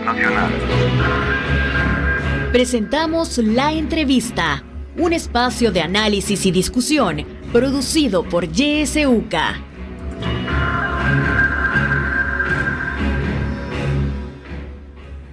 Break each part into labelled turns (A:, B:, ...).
A: Nacional.
B: Presentamos La Entrevista, un espacio de análisis y discusión producido por YSUCA.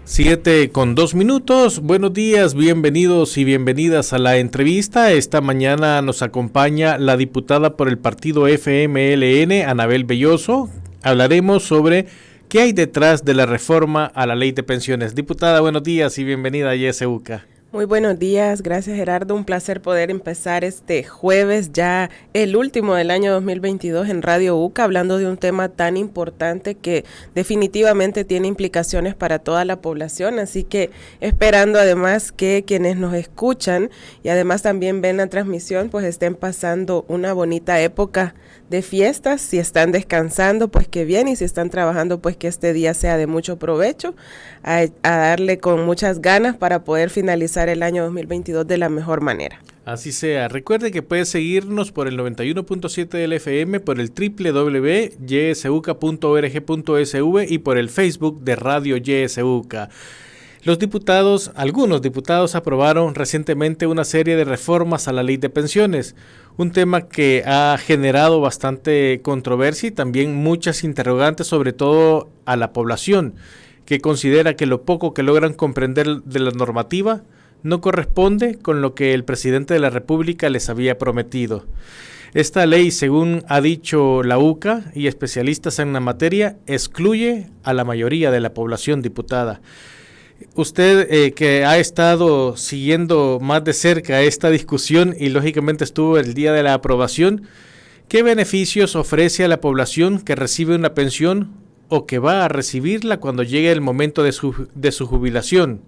C: Siete con 2 minutos. Buenos días, bienvenidos y bienvenidas a La Entrevista. Esta mañana nos acompaña la diputada por el partido FMLN, Anabel Belloso. Hablaremos sobre qué hay detrás de la reforma a la ley de pensiones. Diputada, buenos días y bienvenida a YSUCA.
D: Muy buenos días, gracias Gerardo, un placer poder empezar este jueves, ya el último del año 2022 en Radio UCA, hablando de un tema tan importante que definitivamente tiene implicaciones para toda la población, así que esperando además que quienes nos escuchan y además también ven la transmisión, pues estén pasando una bonita época de fiestas. Si están descansando, pues que bien, y si están trabajando, pues que este día sea de mucho provecho, a darle con muchas ganas para poder finalizar el año 2022 de la mejor manera.
C: Así sea. Recuerde que puede seguirnos por el 91.7 del FM, por el www.ysuca.org.sv y por el Facebook de Radio YSUCA. Algunos diputados aprobaron recientemente una serie de reformas a la ley de pensiones, un tema que ha generado bastante controversia y también muchas interrogantes, sobre todo a la población, que considera que lo poco que logran comprender de la normativa no corresponde con lo que el presidente de la República les había prometido. Esta ley, según ha dicho la UCA y especialistas en la materia, excluye a la mayoría de la población, diputada. Usted que ha estado siguiendo más de cerca esta discusión y lógicamente estuvo el día de la aprobación, ¿qué beneficios ofrece a la población que recibe una pensión o que va a recibirla cuando llegue el momento de su jubilación?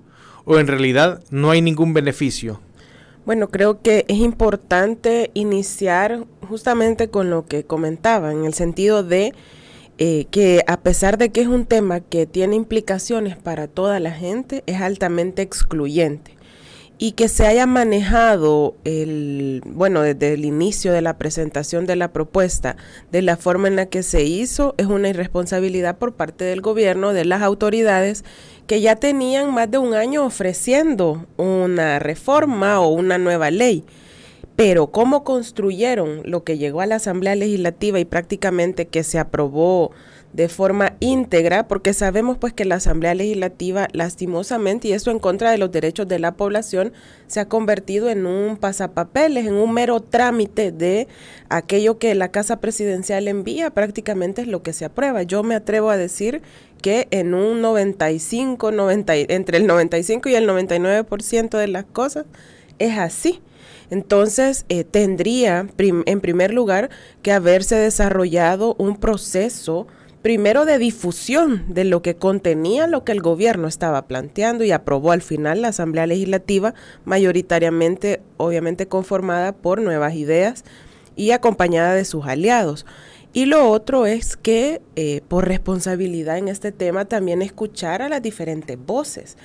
C: ¿O en realidad no hay ningún beneficio?
D: Bueno, creo que es importante iniciar justamente con lo que comentaba, en el sentido de que a pesar de que es un tema que tiene implicaciones para toda la gente, es altamente excluyente. Y que se haya manejado desde el inicio de la presentación de la propuesta, de la forma en la que se hizo, es una irresponsabilidad por parte del gobierno, de las autoridades, que ya tenían más de un año ofreciendo una reforma o una nueva ley. Pero cómo construyeron lo que llegó a la Asamblea Legislativa y prácticamente que se aprobó de forma íntegra, porque sabemos pues que la Asamblea Legislativa, lastimosamente, y eso en contra de los derechos de la población, se ha convertido en un pasapapeles, en un mero trámite de aquello que la Casa Presidencial envía, prácticamente es lo que se aprueba. Yo me atrevo a decir que en un entre el 95 y el 99% de las cosas es así. Entonces, tendría, en primer lugar, que haberse desarrollado un proceso, primero de difusión de lo que contenía lo que el gobierno estaba planteando y aprobó al final la Asamblea Legislativa, mayoritariamente, obviamente, conformada por Nuevas Ideas y acompañada de sus aliados. Y lo otro es que, por responsabilidad en este tema, también escuchar a las diferentes voces,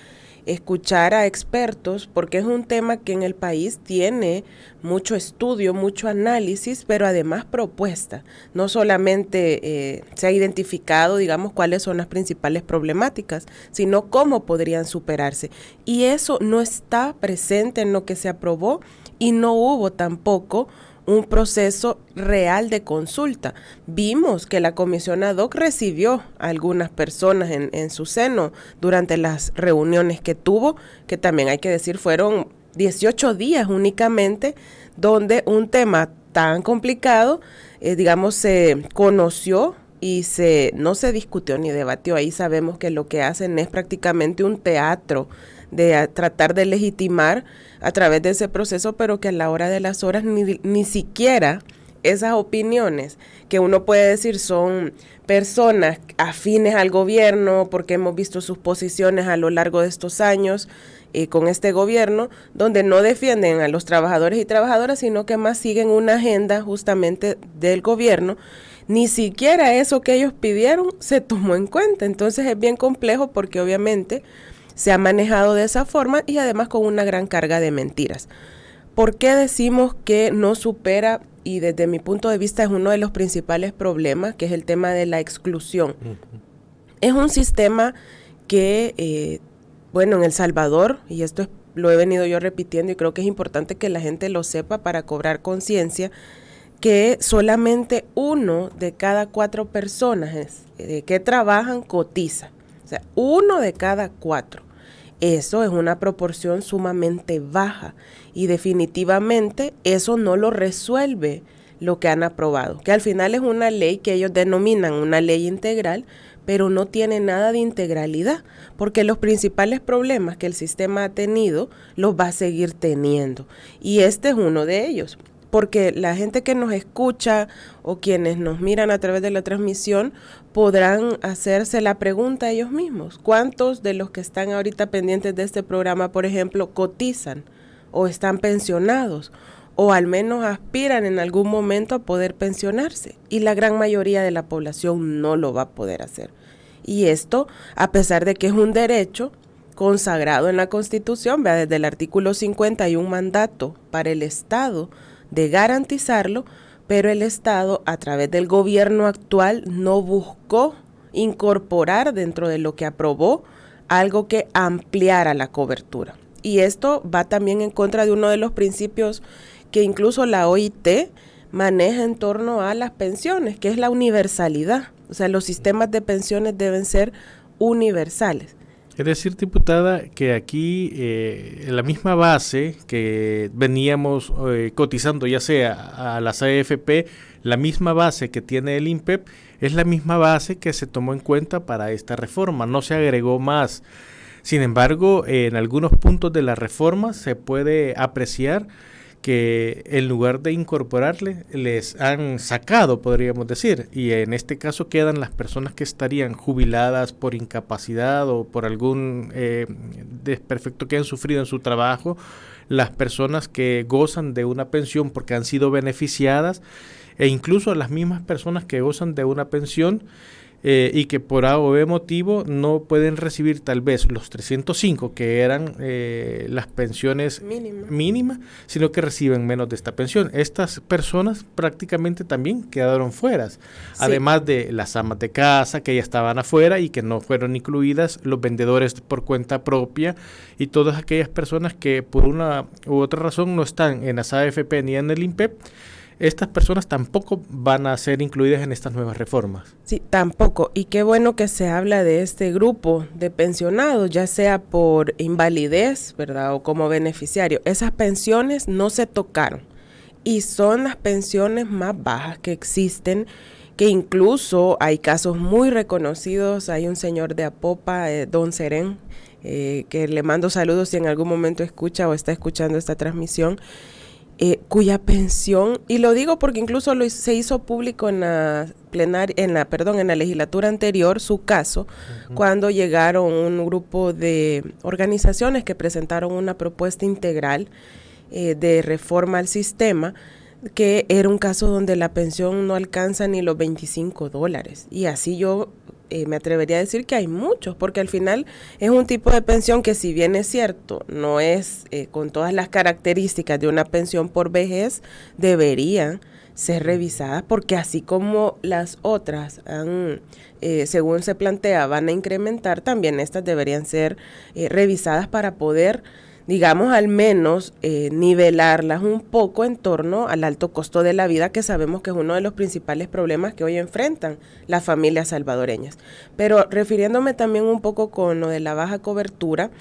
D: escuchar a expertos, porque es un tema que en el país tiene mucho estudio, mucho análisis, pero además propuesta. No solamente se ha identificado, digamos, cuáles son las principales problemáticas, sino cómo podrían superarse. Y eso no está presente en lo que se aprobó y no hubo tampoco un proceso real de consulta. Vimos que la comisión ad hoc recibió a algunas personas en su seno durante las reuniones que tuvo, que también hay que decir fueron 18 días únicamente, donde un tema tan complicado, se conoció y no se discutió ni debatió. Ahí sabemos que lo que hacen es prácticamente un teatro de tratar de legitimar a través de ese proceso, pero que a la hora de las horas ni siquiera esas opiniones que uno puede decir son personas afines al gobierno, porque hemos visto sus posiciones a lo largo de estos años con este gobierno, donde no defienden a los trabajadores y trabajadoras, sino que más siguen una agenda justamente del gobierno. Ni siquiera eso que ellos pidieron se tomó en cuenta. Entonces es bien complejo porque obviamente se ha manejado de esa forma y además con una gran carga de mentiras. ¿Por qué decimos que no supera? Y desde mi punto de vista es uno de los principales problemas, que es el tema de la exclusión. Es un sistema que, en El Salvador, y esto lo he venido yo repitiendo y creo que es importante que la gente lo sepa para cobrar conciencia, que solamente 1 de cada 4 personas que trabajan cotiza. O sea, 1 de cada 4. Eso es una proporción sumamente baja y definitivamente eso no lo resuelve lo que han aprobado, que al final es una ley que ellos denominan una ley integral, pero no tiene nada de integralidad, porque los principales problemas que el sistema ha tenido los va a seguir teniendo, y este es uno de ellos, porque la gente que nos escucha o quienes nos miran a través de la transmisión podrán hacerse la pregunta a ellos mismos: ¿cuántos de los que están ahorita pendientes de este programa, por ejemplo, cotizan o están pensionados? O al menos aspiran en algún momento a poder pensionarse, y la gran mayoría de la población no lo va a poder hacer. Y esto, a pesar de que es un derecho consagrado en la Constitución, vea, desde el artículo 50 hay un mandato para el Estado de garantizarlo, pero el Estado, a través del gobierno actual, no buscó incorporar dentro de lo que aprobó algo que ampliara la cobertura. Y esto va también en contra de uno de los principios que incluso la OIT maneja en torno a las pensiones, que es la universalidad. O sea, los sistemas de pensiones deben ser universales.
C: Es decir, diputada, que aquí la misma base que veníamos cotizando, ya sea a las AFP, la misma base que tiene el INPEP, es la misma base que se tomó en cuenta para esta reforma, no se agregó más. Sin embargo, en algunos puntos de la reforma se puede apreciar que en lugar de incorporarle, les han sacado, podríamos decir, y en este caso quedan las personas que estarían jubiladas por incapacidad o por algún desperfecto que han sufrido en su trabajo, las personas que gozan de una pensión porque han sido beneficiadas, e incluso las mismas personas que gozan de una pensión y que por A o B motivo no pueden recibir tal vez los 305 que eran las pensiones mínimas, sino que reciben menos de esta pensión. Estas personas prácticamente también quedaron fuera, sí. Además de las amas de casa que ya estaban afuera y que no fueron incluidas, los vendedores por cuenta propia y todas aquellas personas que por una u otra razón no están en las AFP ni en el INPEP. Estas personas tampoco van a ser incluidas en estas nuevas reformas.
D: Sí, tampoco. Y qué bueno que se habla de este grupo de pensionados, ya sea por invalidez, ¿verdad? O como beneficiario. Esas pensiones no se tocaron y son las pensiones más bajas que existen, que incluso hay casos muy reconocidos. Hay un señor de Apopa, don Serén, que le mando saludos si en algún momento escucha o está escuchando esta transmisión, cuya pensión, y lo digo porque incluso se hizo público en la legislatura anterior su caso, cuando llegaron un grupo de organizaciones que presentaron una propuesta integral de reforma al sistema, que era un caso donde la pensión no alcanza ni los $25, y así yo me atrevería a decir que hay muchos, porque al final es un tipo de pensión que, si bien es cierto, no es con todas las características de una pensión por vejez, deberían ser revisadas, porque así como las otras según se plantea, van a incrementar, también estas deberían ser revisadas para poder, digamos, al menos nivelarlas un poco en torno al alto costo de la vida, que sabemos que es uno de los principales problemas que hoy enfrentan las familias salvadoreñas. Pero refiriéndome también un poco con lo de la baja cobertura,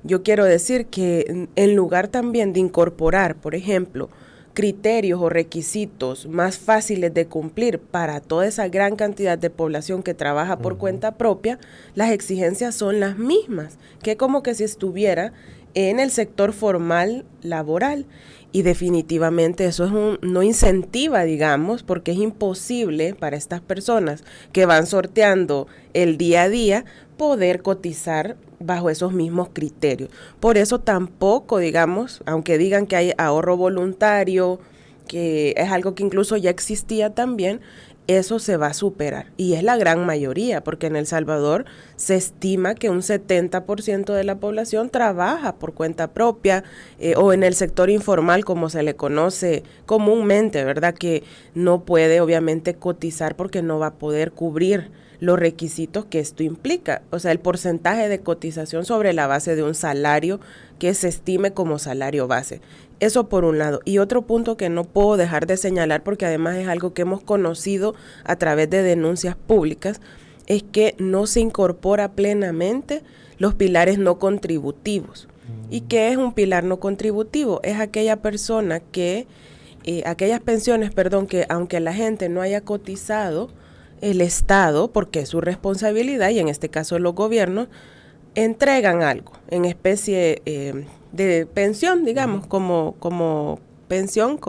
D: yo quiero decir que en lugar también de incorporar, por ejemplo, criterios o requisitos más fáciles de cumplir para toda esa gran cantidad de población que trabaja por cuenta propia, las exigencias son las mismas, que como que si estuviera en el sector formal laboral, y definitivamente eso no incentiva, digamos, porque es imposible para estas personas que van sorteando el día a día poder cotizar bajo esos mismos criterios. Por eso tampoco, digamos, aunque digan que hay ahorro voluntario, que es algo que incluso ya existía también, eso se va a superar. Y es la gran mayoría, porque en El Salvador se estima que un 70% de la población trabaja por cuenta propia o en el sector informal, como se le conoce comúnmente, ¿verdad? Que no puede obviamente cotizar porque no va a poder cubrir los requisitos que esto implica. O sea, el porcentaje de cotización sobre la base de un salario que se estime como salario base. Eso por un lado. Y otro punto que no puedo dejar de señalar, porque además es algo que hemos conocido a través de denuncias públicas, es que no se incorpora plenamente los pilares no contributivos. ¿Y qué es un pilar no contributivo? Es aquella persona que, aquellas pensiones, que aunque la gente no haya cotizado, el Estado, porque es su responsabilidad, y en este caso los gobiernos, entregan algo en especie de pensión, digamos, como pensión,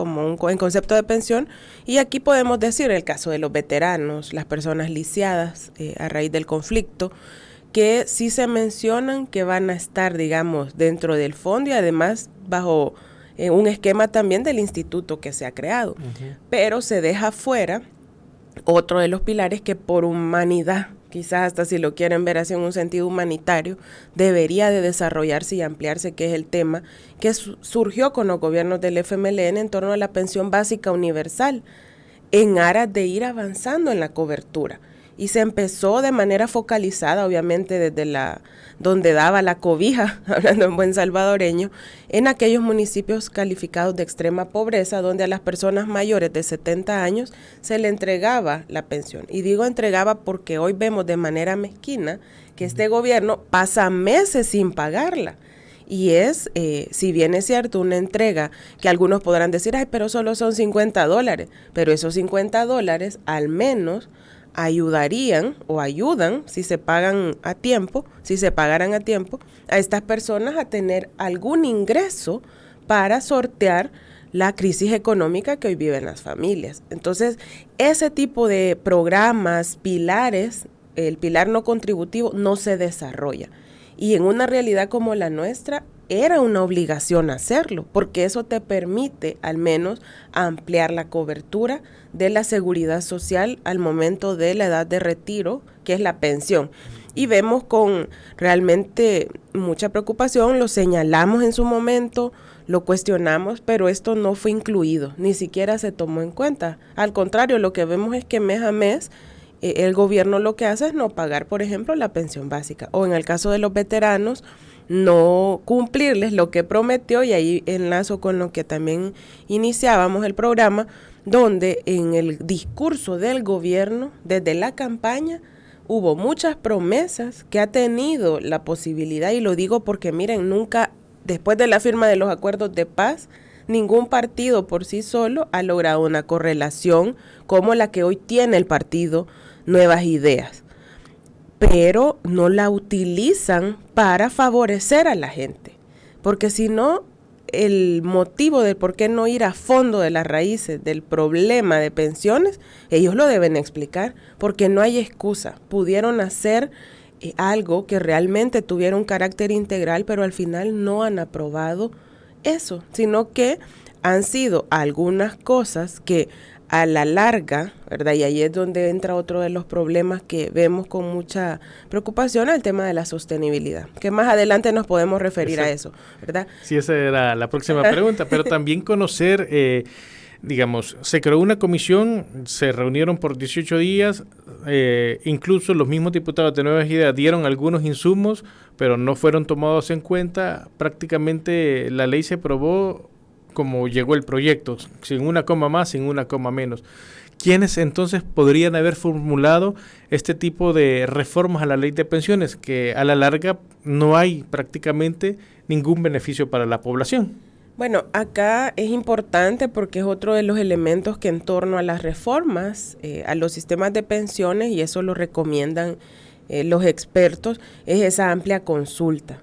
D: en concepto de pensión. Y aquí podemos decir el caso de los veteranos, las personas lisiadas a raíz del conflicto, que sí se mencionan que van a estar, digamos, dentro del fondo y además bajo un esquema también del instituto que se ha creado. Pero se deja fuera otro de los pilares que por humanidad, quizás hasta si lo quieren ver así en un sentido humanitario, debería de desarrollarse y ampliarse, que es el tema que surgió con los gobiernos del FMLN en torno a la pensión básica universal, en aras de ir avanzando en la cobertura. Y se empezó de manera focalizada, obviamente desde donde daba la cobija, hablando en buen salvadoreño, en aquellos municipios calificados de extrema pobreza, donde a las personas mayores de 70 años se le entregaba la pensión. Y digo entregaba porque hoy vemos de manera mezquina que este gobierno pasa meses sin pagarla. Y es, si bien es cierto, una entrega que algunos podrán decir, ay, pero solo son $50, pero esos $50 al menos ayudarían o ayudan, si se pagan a tiempo, si se pagaran a tiempo, a estas personas a tener algún ingreso para sortear la crisis económica que hoy viven las familias. Entonces, ese tipo de programas, pilares, el pilar no contributivo no se desarrolla. Y en una realidad como la nuestra, era una obligación hacerlo, porque eso te permite al menos ampliar la cobertura de la seguridad social al momento de la edad de retiro, que es la pensión. Y vemos con realmente mucha preocupación, lo señalamos en su momento, lo cuestionamos, pero esto no fue incluido, ni siquiera se tomó en cuenta. Al contrario, lo que vemos es que mes a mes el gobierno lo que hace es no pagar, por ejemplo, la pensión básica, o en el caso de los veteranos, no cumplirles lo que prometió, y ahí enlazo con lo que también iniciábamos el programa, donde en el discurso del gobierno, desde la campaña, hubo muchas promesas que ha tenido la posibilidad, y lo digo porque miren, nunca, después de la firma de los acuerdos de paz, ningún partido por sí solo ha logrado una correlación como la que hoy tiene el partido Nuevas Ideas, pero no la utilizan para favorecer a la gente, porque si no, el motivo de por qué no ir a fondo de las raíces del problema de pensiones, ellos lo deben explicar, porque no hay excusa. Pudieron hacer algo que realmente tuviera un carácter integral, pero al final no han aprobado eso, sino que han sido algunas cosas que a la larga, ¿verdad? Y ahí es donde entra otro de los problemas que vemos con mucha preocupación, el tema de la sostenibilidad, que más adelante nos podemos referir a eso, ¿verdad?
C: Sí, esa era la próxima pregunta, pero también conocer, digamos, se creó una comisión, se reunieron por 18 días, incluso los mismos diputados de Nuevas Ideas dieron algunos insumos, pero no fueron tomados en cuenta. Prácticamente la ley se aprobó como llegó el proyecto, sin una coma más, sin una coma menos. ¿Quiénes entonces podrían haber formulado este tipo de reformas a la ley de pensiones, que a la larga no hay prácticamente ningún beneficio para la población?
D: Bueno, acá es importante porque es otro de los elementos que en torno a las reformas, a los sistemas de pensiones, y eso lo recomiendan los expertos, es esa amplia consulta.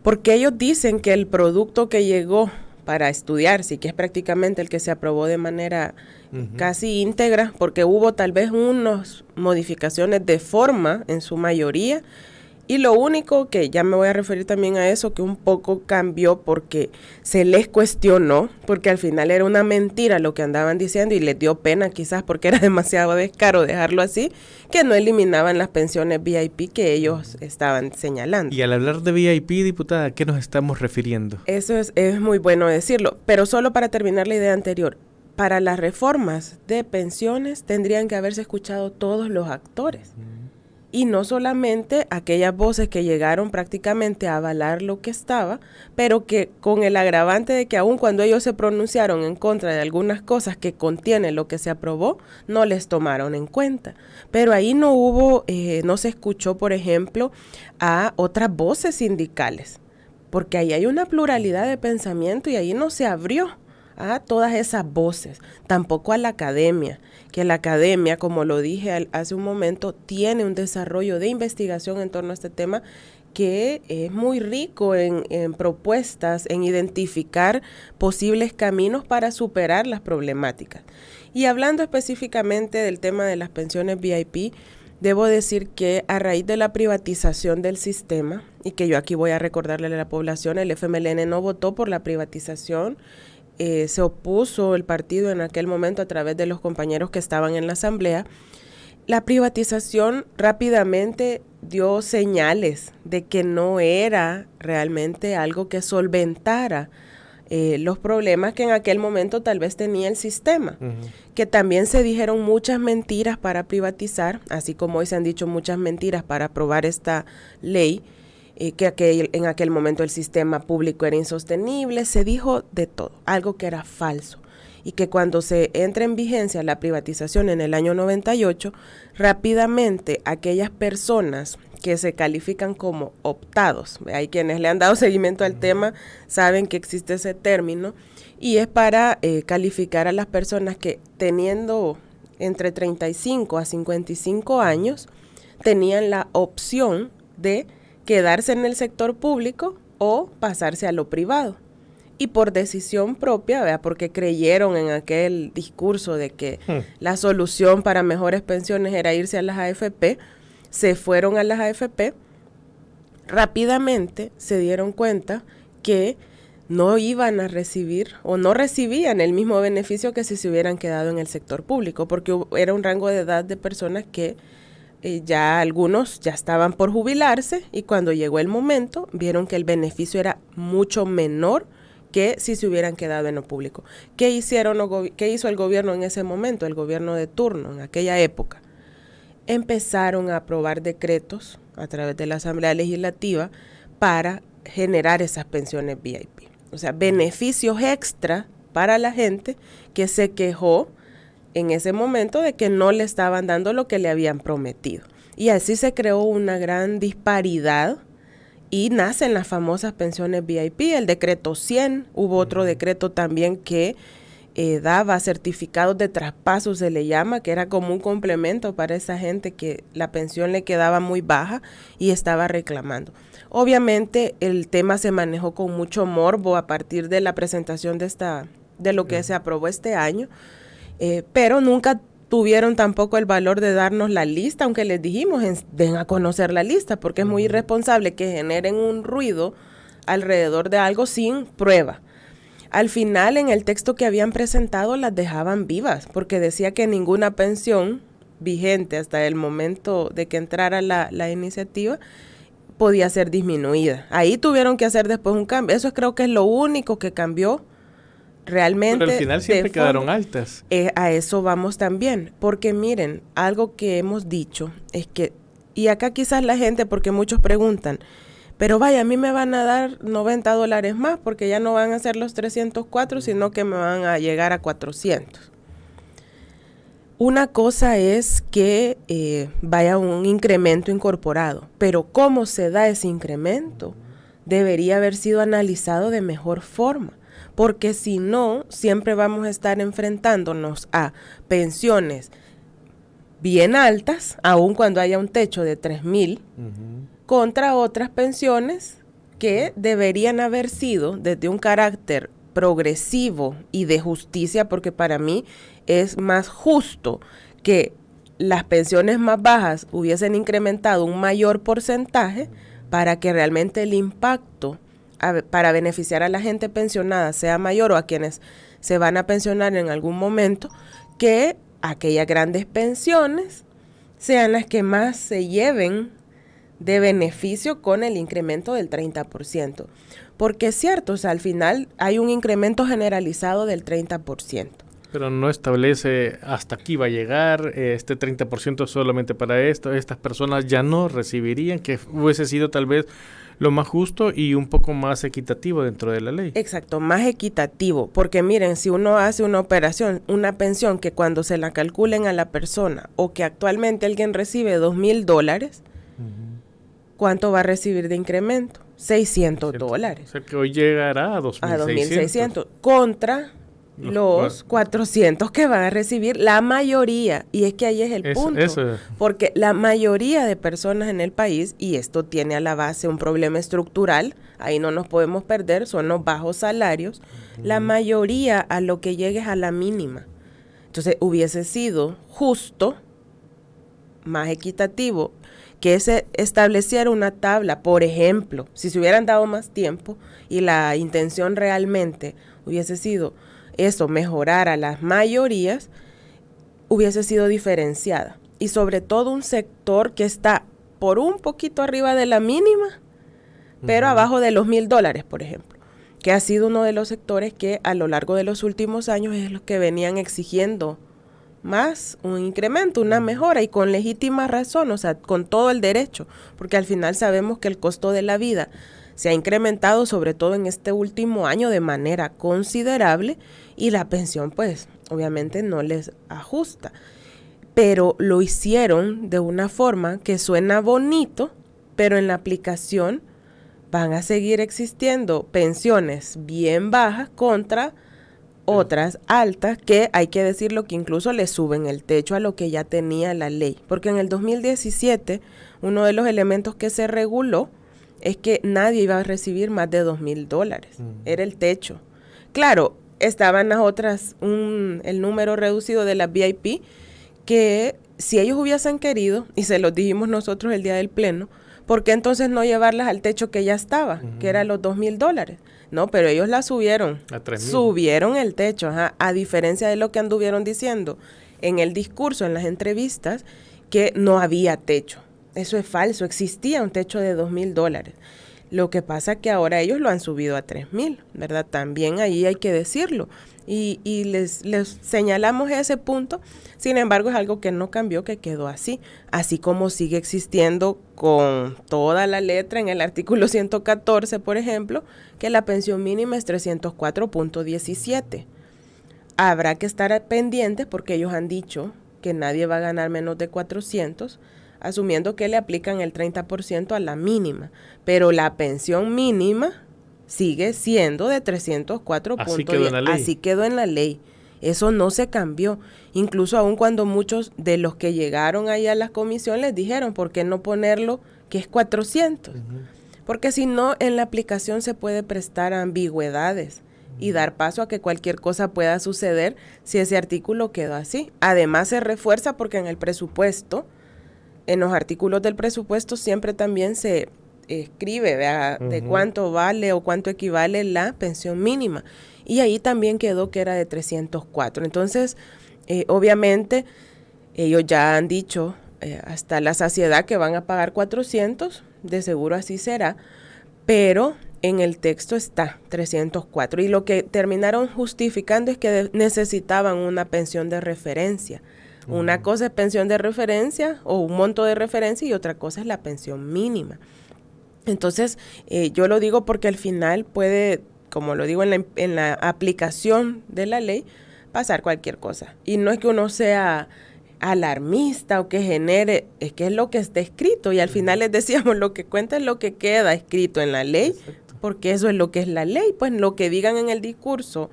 D: Porque ellos dicen que el producto que llegó para estudiarse, y que es prácticamente el que se aprobó de manera casi íntegra, porque hubo tal vez unas modificaciones de forma en su mayoría, Y lo único que ya me voy a referir también a eso, que un poco cambió porque se les cuestionó, porque al final era una mentira lo que andaban diciendo y les dio pena quizás porque era demasiado descaro dejarlo así, que no eliminaban las pensiones VIP que ellos estaban señalando.
C: Y al hablar de VIP, diputada, ¿a qué nos estamos refiriendo?
D: Eso es muy bueno decirlo, pero solo para terminar la idea anterior, para las reformas de pensiones tendrían que haberse escuchado todos los actores. Y no solamente aquellas voces que llegaron prácticamente a avalar lo que estaba, pero que con el agravante de que aun cuando ellos se pronunciaron en contra de algunas cosas que contiene lo que se aprobó, no les tomaron en cuenta. Pero ahí no hubo, no se escuchó, por ejemplo, a otras voces sindicales, porque ahí hay una pluralidad de pensamiento y ahí no se abrió a todas esas voces, tampoco a la academia, que la academia, como lo dije hace un momento, tiene un desarrollo de investigación en torno a este tema que es muy rico en propuestas, en identificar posibles caminos para superar las problemáticas. Y hablando específicamente del tema de las pensiones VIP, debo decir que a raíz de la privatización del sistema, y que yo aquí voy a recordarle a la población, el FMLN no votó por la privatización, se opuso el partido en aquel momento a través de los compañeros que estaban en la asamblea. La privatización rápidamente dio señales de que no era realmente algo que solventara los problemas que en aquel momento tal vez tenía el sistema, que también se dijeron muchas mentiras para privatizar, así como hoy se han dicho muchas mentiras para aprobar esta ley, que en aquel momento el sistema público era insostenible, se dijo de todo, algo que era falso. Y que cuando se entra en vigencia la privatización en el año 98, rápidamente aquellas personas que se califican como optados, hay quienes le han dado seguimiento al tema, saben que existe ese término, y es para calificar a las personas que teniendo entre 35 a 55 años, tenían la opción de quedarse en el sector público o pasarse a lo privado. Y por decisión propia, ¿verdad? Porque creyeron en aquel discurso de que la solución para mejores pensiones era irse a las AFP, se fueron a las AFP, rápidamente se dieron cuenta que no iban a recibir o no recibían el mismo beneficio que si se hubieran quedado en el sector público, porque era un rango de edad de personas que ya algunos ya estaban por jubilarse y cuando llegó el momento vieron que el beneficio era mucho menor que si se hubieran quedado en lo público. ¿Qué hizo el gobierno en ese momento, el gobierno de turno, en aquella época? Empezaron a aprobar decretos a través de la Asamblea Legislativa para generar esas pensiones VIP. O sea, beneficios extra para la gente que se quejó en ese momento de que no le estaban dando lo que le habían prometido. Y así se creó una gran disparidad y nacen las famosas pensiones VIP, el decreto 100, hubo otro decreto también que daba certificados de traspaso, se le llama, que era como un complemento para esa gente que la pensión le quedaba muy baja y estaba reclamando. Obviamente el tema se manejó con mucho morbo a partir de la presentación de lo que se aprobó este año, pero nunca tuvieron tampoco el valor de darnos la lista, aunque les dijimos, den a conocer la lista, porque es muy irresponsable que generen un ruido alrededor de algo sin prueba. Al final, en el texto que habían presentado, las dejaban vivas, porque decía que ninguna pensión vigente hasta el momento de que entrara la iniciativa podía ser disminuida. Ahí tuvieron que hacer después un cambio. Eso creo que es lo único que cambió realmente.
C: Pero al final siempre quedaron altas.
D: A eso vamos también, porque miren, algo que hemos dicho es que, y acá quizás la gente, porque muchos preguntan, pero vaya, a mí me van a dar $90 más porque ya no van a ser los 304, sino que me van a llegar a 400. Una cosa es que vaya un incremento incorporado, pero cómo se da ese incremento debería haber sido analizado de mejor forma, porque si no, siempre vamos a estar enfrentándonos a pensiones bien altas, aun cuando haya un techo de 3,000, contra otras pensiones que deberían haber sido desde un carácter progresivo y de justicia, porque para mí es más justo que las pensiones más bajas hubiesen incrementado un mayor porcentaje para que realmente el impacto para beneficiar a la gente pensionada sea mayor, o a quienes se van a pensionar en algún momento, que aquellas grandes pensiones sean las que más se lleven de beneficio con el incremento del 30%. Porque es cierto, o sea, al final hay un incremento generalizado del 30%.
C: Pero no establece hasta aquí va a llegar, este 30% solamente para esto, estas personas ya no recibirían, que hubiese sido tal vez lo más justo y un poco más equitativo dentro de la ley.
D: Exacto, más equitativo, porque miren, si uno hace una operación, una pensión que cuando se la calculen a la persona, o que actualmente alguien recibe $2,000, ¿cuánto va a recibir de incremento? $600.
C: O sea que hoy llegará a 2,600.
D: Contra los 400 que van a recibir la mayoría. Y es que ahí es el punto. Porque la mayoría de personas en el país, y esto tiene a la base un problema estructural, ahí no nos podemos perder, son los bajos salarios, la mayoría a lo que llegue es a la mínima. Entonces hubiese sido justo, más equitativo, que se estableciera una tabla, por ejemplo, si se hubieran dado más tiempo y la intención realmente hubiese sido eso, mejorar a las mayorías, hubiese sido diferenciada. Y sobre todo un sector que está por un poquito arriba de la mínima, pero abajo de los $1,000, por ejemplo, que ha sido uno de los sectores que a lo largo de los últimos años es los que venían exigiendo más un incremento, una mejora, y con legítima razón, o sea, con todo el derecho, porque al final sabemos que el costo de la vida se ha incrementado, sobre todo en este último año, de manera considerable, y la pensión, pues, obviamente no les ajusta. Pero lo hicieron de una forma que suena bonito, pero en la aplicación van a seguir existiendo pensiones bien bajas contra otras altas, que hay que decirlo que incluso le suben el techo a lo que ya tenía la ley. Porque en el 2017, uno de los elementos que se reguló es que nadie iba a recibir más de $2,000. Era el techo. Claro, estaban las otras, el número reducido de las VIP, que si ellos hubiesen querido, y se los dijimos nosotros el día del pleno, ¿por qué entonces no llevarlas al techo que ya estaba, que eran los $2,000? No, pero ellos la subieron. A 3,000. Subieron el techo, a diferencia de lo que anduvieron diciendo en el discurso, en las entrevistas, que no había techo. Eso es falso, existía un techo de $2,000. Lo que pasa es que ahora ellos lo han subido a 3,000, ¿verdad? También ahí hay que decirlo. Y les señalamos ese punto. Sin embargo, es algo que no cambió, que quedó así. Así como sigue existiendo con toda la letra en el artículo 114, por ejemplo, que la pensión mínima es 304.17. Habrá que estar pendientes porque ellos han dicho que nadie va a ganar menos de 400, asumiendo que le aplican el 30% a la mínima. Pero la pensión mínima sigue siendo de 304.10. Así quedó en la ley. Eso no se cambió. Incluso aun cuando muchos de los que llegaron ahí a la comisión les dijeron, ¿por qué no ponerlo que es 400? Porque si no, en la aplicación se puede prestar a ambigüedades y dar paso a que cualquier cosa pueda suceder si ese artículo quedó así. Además se refuerza porque en el presupuesto, en los artículos del presupuesto siempre también se escribe de cuánto vale o cuánto equivale la pensión mínima. Y ahí también quedó que era de 304. Entonces, obviamente, ellos ya han dicho hasta la saciedad que van a pagar 400, de seguro así será, pero en el texto está 304. Y lo que terminaron justificando es que necesitaban una pensión de referencia. Una cosa es pensión de referencia o un monto de referencia y otra cosa es la pensión mínima. Entonces, yo lo digo porque al final puede, como lo digo en la aplicación de la ley, pasar cualquier cosa. Y no es que uno sea alarmista o que genere, es que es lo que está escrito. Y al final les decíamos, lo que cuenta es lo que queda escrito en la ley, porque eso es lo que es la ley. Pues lo que digan en el discurso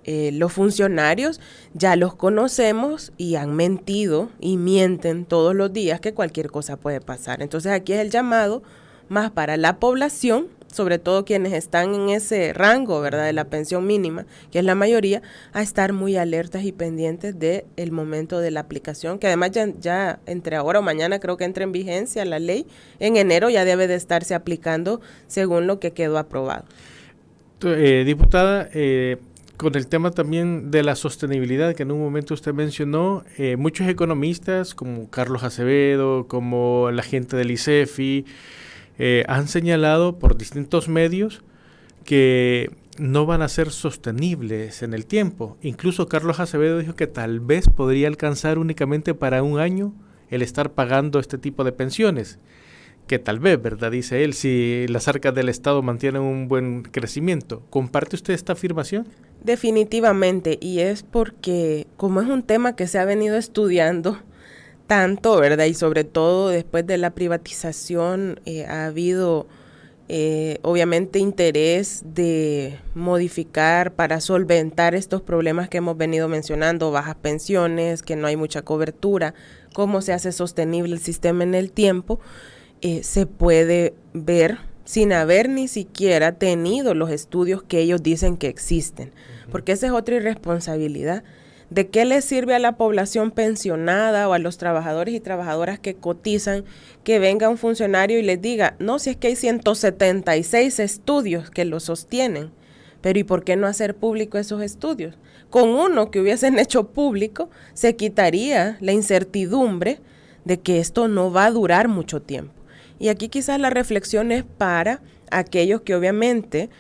D: los funcionarios ya los conocemos y han mentido y mienten todos los días que cualquier cosa puede pasar. Entonces aquí es el llamado más para la población, sobre todo quienes están en ese rango, ¿verdad?, de la pensión mínima, que es la mayoría, a estar muy alertas y pendientes del momento de la aplicación, que además ya entre ahora o mañana creo que entra en vigencia la ley, en enero ya debe de estarse aplicando según lo que quedó aprobado.
C: Diputada, con el tema también de la sostenibilidad que en un momento usted mencionó, muchos economistas como Carlos Acevedo, como la gente del ICEFI, han señalado por distintos medios que no van a ser sostenibles en el tiempo. Incluso Carlos Acevedo dijo que tal vez podría alcanzar únicamente para un año el estar pagando este tipo de pensiones. Que tal vez, ¿verdad?, dice él, si las arcas del Estado mantienen un buen crecimiento. ¿Comparte usted esta afirmación?
D: Definitivamente, y es porque como es un tema que se ha venido estudiando tanto, ¿verdad?, y sobre todo después de la privatización ha habido obviamente interés de modificar para solventar estos problemas que hemos venido mencionando, bajas pensiones, que no hay mucha cobertura, cómo se hace sostenible el sistema en el tiempo. Se puede ver sin haber ni siquiera tenido los estudios que ellos dicen que existen, porque esa es otra irresponsabilidad. ¿De qué le sirve a la población pensionada o a los trabajadores y trabajadoras que cotizan que venga un funcionario y les diga, no, si es que hay 176 estudios que lo sostienen, pero ¿y por qué no hacer público esos estudios? Con uno que hubiesen hecho público se quitaría la incertidumbre de que esto no va a durar mucho tiempo. Y aquí quizás la reflexión es para aquellos que obviamente,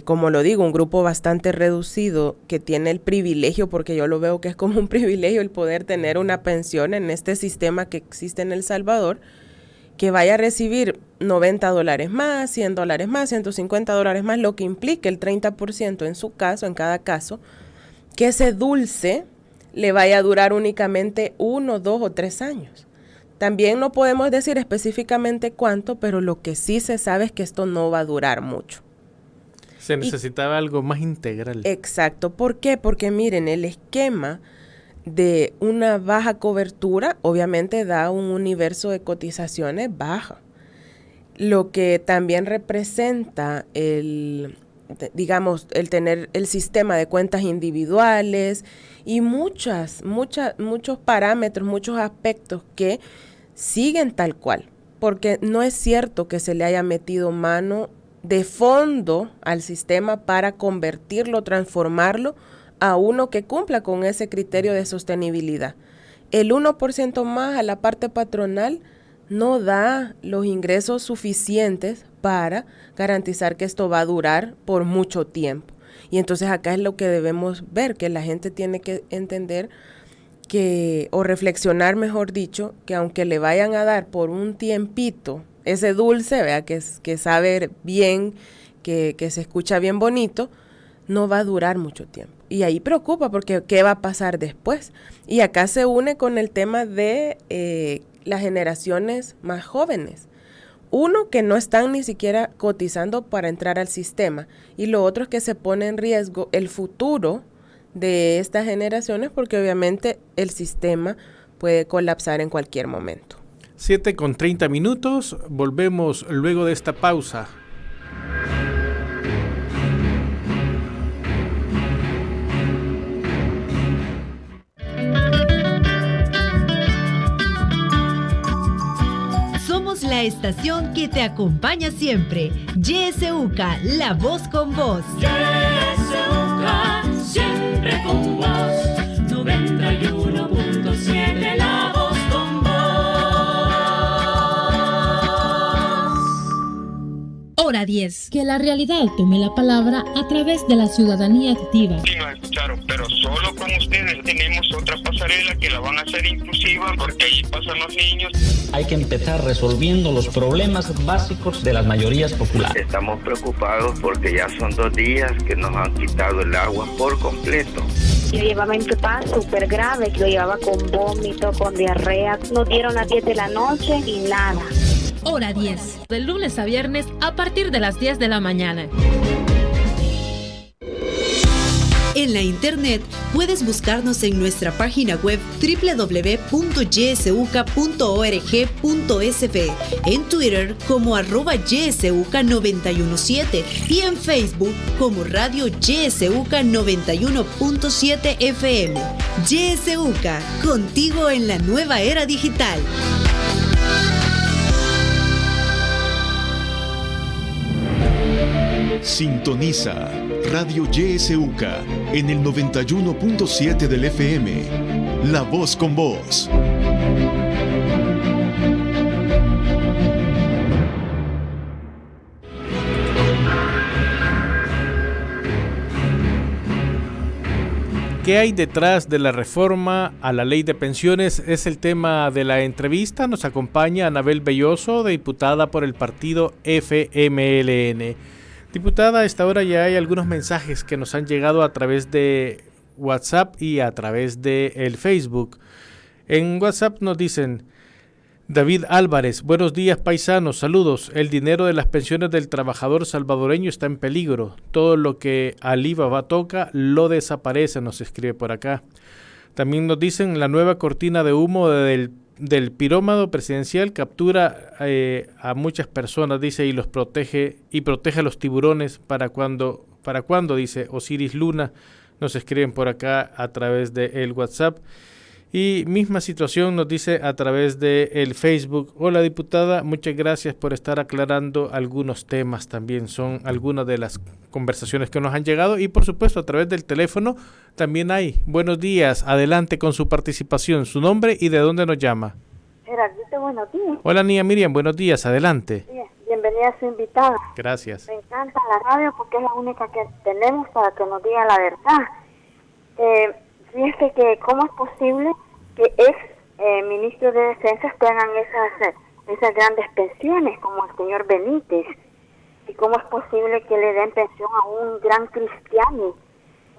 D: como lo digo, un grupo bastante reducido que tiene el privilegio, porque yo lo veo que es como un privilegio el poder tener una pensión en este sistema que existe en El Salvador, que vaya a recibir $90 más, $100 más, $150 más, lo que implique el 30% en su caso, en cada caso, que ese dulce le vaya a durar únicamente 1, 2 o 3 años. También no podemos decir específicamente cuánto, pero lo que sí se sabe es que esto no va a durar mucho.
C: Se necesitaba algo más integral.
D: Exacto. ¿Por qué? Porque miren, el esquema de una baja cobertura obviamente da un universo de cotizaciones baja. Lo que también representa el tener el sistema de cuentas individuales y muchos parámetros, muchos aspectos que siguen tal cual, porque no es cierto que se le haya metido mano de fondo al sistema para convertirlo, transformarlo a uno que cumpla con ese criterio de sostenibilidad. El 1% más a la parte patronal no da los ingresos suficientes para garantizar que esto va a durar por mucho tiempo. Y entonces acá es lo que debemos ver, que la gente tiene que entender que, o reflexionar mejor dicho, que aunque le vayan a dar por un tiempito ese dulce, ¿verdad?, que sabe bien, que se escucha bien bonito, no va a durar mucho tiempo. Y ahí preocupa porque ¿qué va a pasar después? Y acá se une con el tema de las generaciones más jóvenes. Uno, que no están ni siquiera cotizando para entrar al sistema, y lo otro es que se pone en riesgo el futuro de estas generaciones porque obviamente el sistema puede colapsar en cualquier momento.
C: 7:30, volvemos luego de esta pausa.
B: Somos la estación que te acompaña siempre. YSUCA, la voz con vos.
A: YSUCA, siempre con vos. 91.7, la voz con vos.
E: Hora 10. Que la realidad tome la palabra a través de la ciudadanía activa.
F: Sí, nos escucharon, pero solo con ustedes. Tenemos otra pasarela que la van a hacer inclusiva porque ahí pasan los niños.
G: Hay que empezar resolviendo los problemas básicos de las mayorías populares.
H: Estamos preocupados porque ya son 2 días que nos han quitado el agua por completo.
I: Yo llevaba a mi papá súper grave, lo llevaba con vómito, con diarrea. Nos dieron a las 10 de la noche y nada.
E: Hora 10. De lunes a viernes a partir de las 10 de la mañana.
J: En la internet puedes buscarnos en nuestra página web www.ysuca.org.sb, en Twitter como @ysuca917 y en Facebook como Radio YSUCA 91.7 FM. YSUCA, contigo en la nueva era digital.
K: Sintoniza Radio YSUCA en el 91.7 del FM. La voz con vos.
C: ¿Qué hay detrás de la reforma a la ley de pensiones? Es el tema de la entrevista. Nos acompaña Anabel Belloso, diputada por el partido FMLN. Diputada, a esta hora ya hay algunos mensajes que nos han llegado a través de WhatsApp y a través de el Facebook. En WhatsApp nos dicen: David Álvarez, buenos días paisanos, saludos. El dinero de las pensiones del trabajador salvadoreño está en peligro. Todo lo que al IVA toca lo desaparece, nos escribe por acá. También nos dicen: la nueva cortina de humo del pirómano presidencial captura a muchas personas, dice, y los protege a los tiburones. ¿Para cuándo? Dice Osiris Luna, nos escriben por acá a través del WhatsApp. Y misma situación nos dice a través del Facebook: hola diputada, muchas gracias por estar aclarando algunos temas. También son algunas de las conversaciones que nos han llegado, y por supuesto a través del teléfono también hay. Buenos días, adelante con su participación, su nombre y de dónde nos llama.
L: Gerardito, buenos días.
C: Hola niña Miriam, buenos días, adelante.
L: Bienvenida a su invitada.
C: Gracias.
L: Me encanta la radio porque es la única que tenemos para que nos diga la verdad. Fíjese que cómo es posible que ministros de Defensa tengan esas grandes pensiones como el señor Benítez, y cómo es posible que le den pensión a un gran cristiano,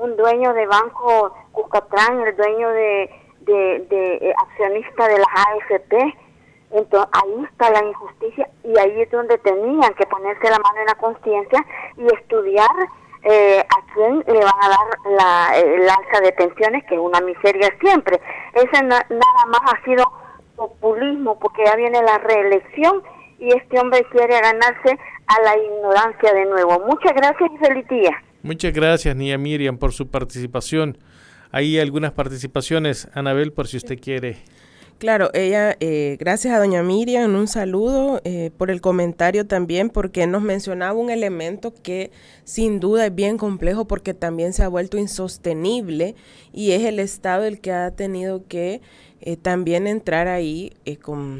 L: un dueño de Banco Cuscatlán, el dueño de accionista de las AFP. Entonces ahí está la injusticia, y ahí es donde tenían que ponerse la mano en la conciencia y estudiar a quién le van a dar el alza de pensiones, que es una miseria siempre. Ese nada más ha sido populismo, porque ya viene la reelección y este hombre quiere ganarse a la ignorancia de nuevo. Muchas gracias y feliz día. Muchas gracias, niña Miriam, por su participación. Hay algunas participaciones, Anabel, por si usted quiere.
D: Claro, ella, gracias a doña Miriam, un saludo por el comentario también, porque nos mencionaba un elemento que sin duda es bien complejo porque también se ha vuelto insostenible, y es el Estado el que ha tenido que también entrar ahí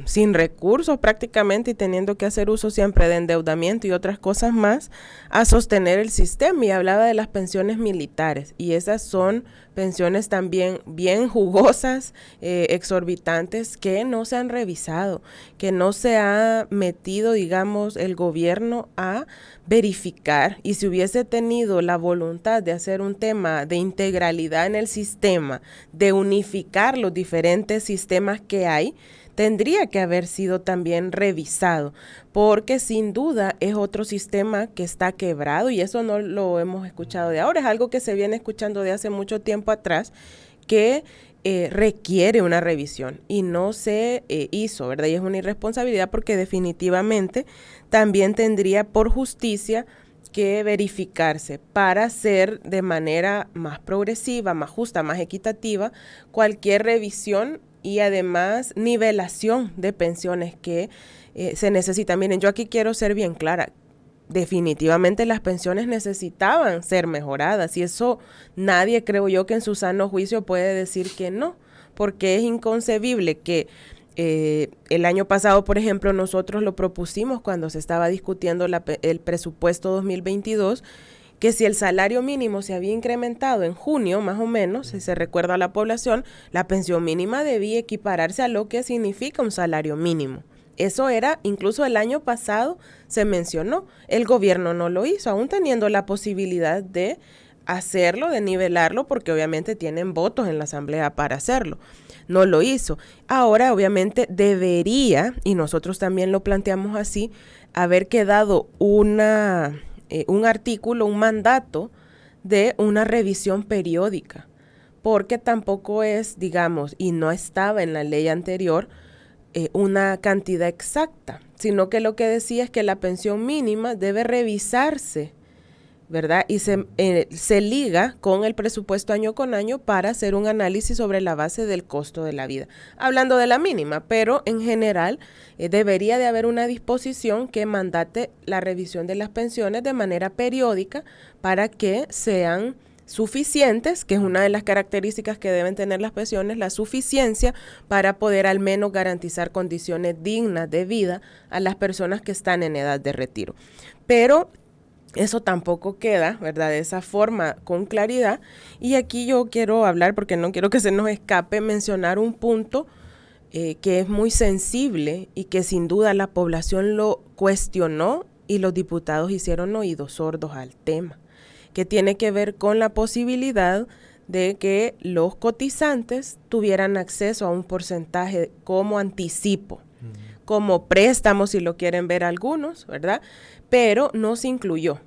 D: sin recursos prácticamente, y teniendo que hacer uso siempre de endeudamiento y otras cosas más a sostener el sistema. Y hablaba de las pensiones militares, y esas son pensiones también bien jugosas, exorbitantes, que no se han revisado, que no se ha metido, digamos, el gobierno a verificar. Y si hubiese tenido la voluntad de hacer un tema de integralidad en el sistema, de unificar los diferentes sistemas que hay, tendría que haber sido también revisado, porque sin duda es otro sistema que está quebrado, y eso no lo hemos escuchado de ahora, es algo que se viene escuchando de hace mucho tiempo atrás, que requiere una revisión y no se hizo, ¿verdad? Y es una irresponsabilidad, porque definitivamente también tendría por justicia que verificarse para hacer de manera más progresiva, más justa, más equitativa cualquier revisión, y además nivelación de pensiones que se necesita. Miren, yo aquí quiero ser bien clara. Definitivamente las pensiones necesitaban ser mejoradas, y eso nadie, creo yo, que en su sano juicio puede decir que no, porque es inconcebible que el año pasado, por ejemplo, nosotros lo propusimos cuando se estaba discutiendo el presupuesto 2022, que si el salario mínimo se había incrementado en junio, más o menos, si se recuerda a la población, la pensión mínima debía equipararse a lo que significa un salario mínimo. Eso era, incluso el año pasado se mencionó, el gobierno no lo hizo, aún teniendo la posibilidad de hacerlo, de nivelarlo, porque obviamente tienen votos en la asamblea para hacerlo. No lo hizo. Ahora, obviamente, debería, y nosotros también lo planteamos así, haber quedado un artículo, un mandato de una revisión periódica, porque tampoco es, digamos, y no estaba en la ley anterior, una cantidad exacta, sino que lo que decía es que la pensión mínima debe revisarse, ¿verdad? Y se liga con el presupuesto año con año para hacer un análisis sobre la base del costo de la vida. Hablando de la mínima, pero en general debería de haber una disposición que mandate la revisión de las pensiones de manera periódica para que sean suficientes, que es una de las características que deben tener las pensiones, la suficiencia para poder al menos garantizar condiciones dignas de vida a las personas que están en edad de retiro. Pero eso tampoco queda, ¿verdad?, de esa forma con claridad. Y aquí yo quiero hablar, porque no quiero que se nos escape, mencionar un punto que es muy sensible y que sin duda la población lo cuestionó y los diputados hicieron oídos sordos al tema, que tiene que ver con la posibilidad de que los cotizantes tuvieran acceso a un porcentaje como anticipo, como préstamo, si lo quieren ver algunos, ¿verdad? Pero no se incluyó.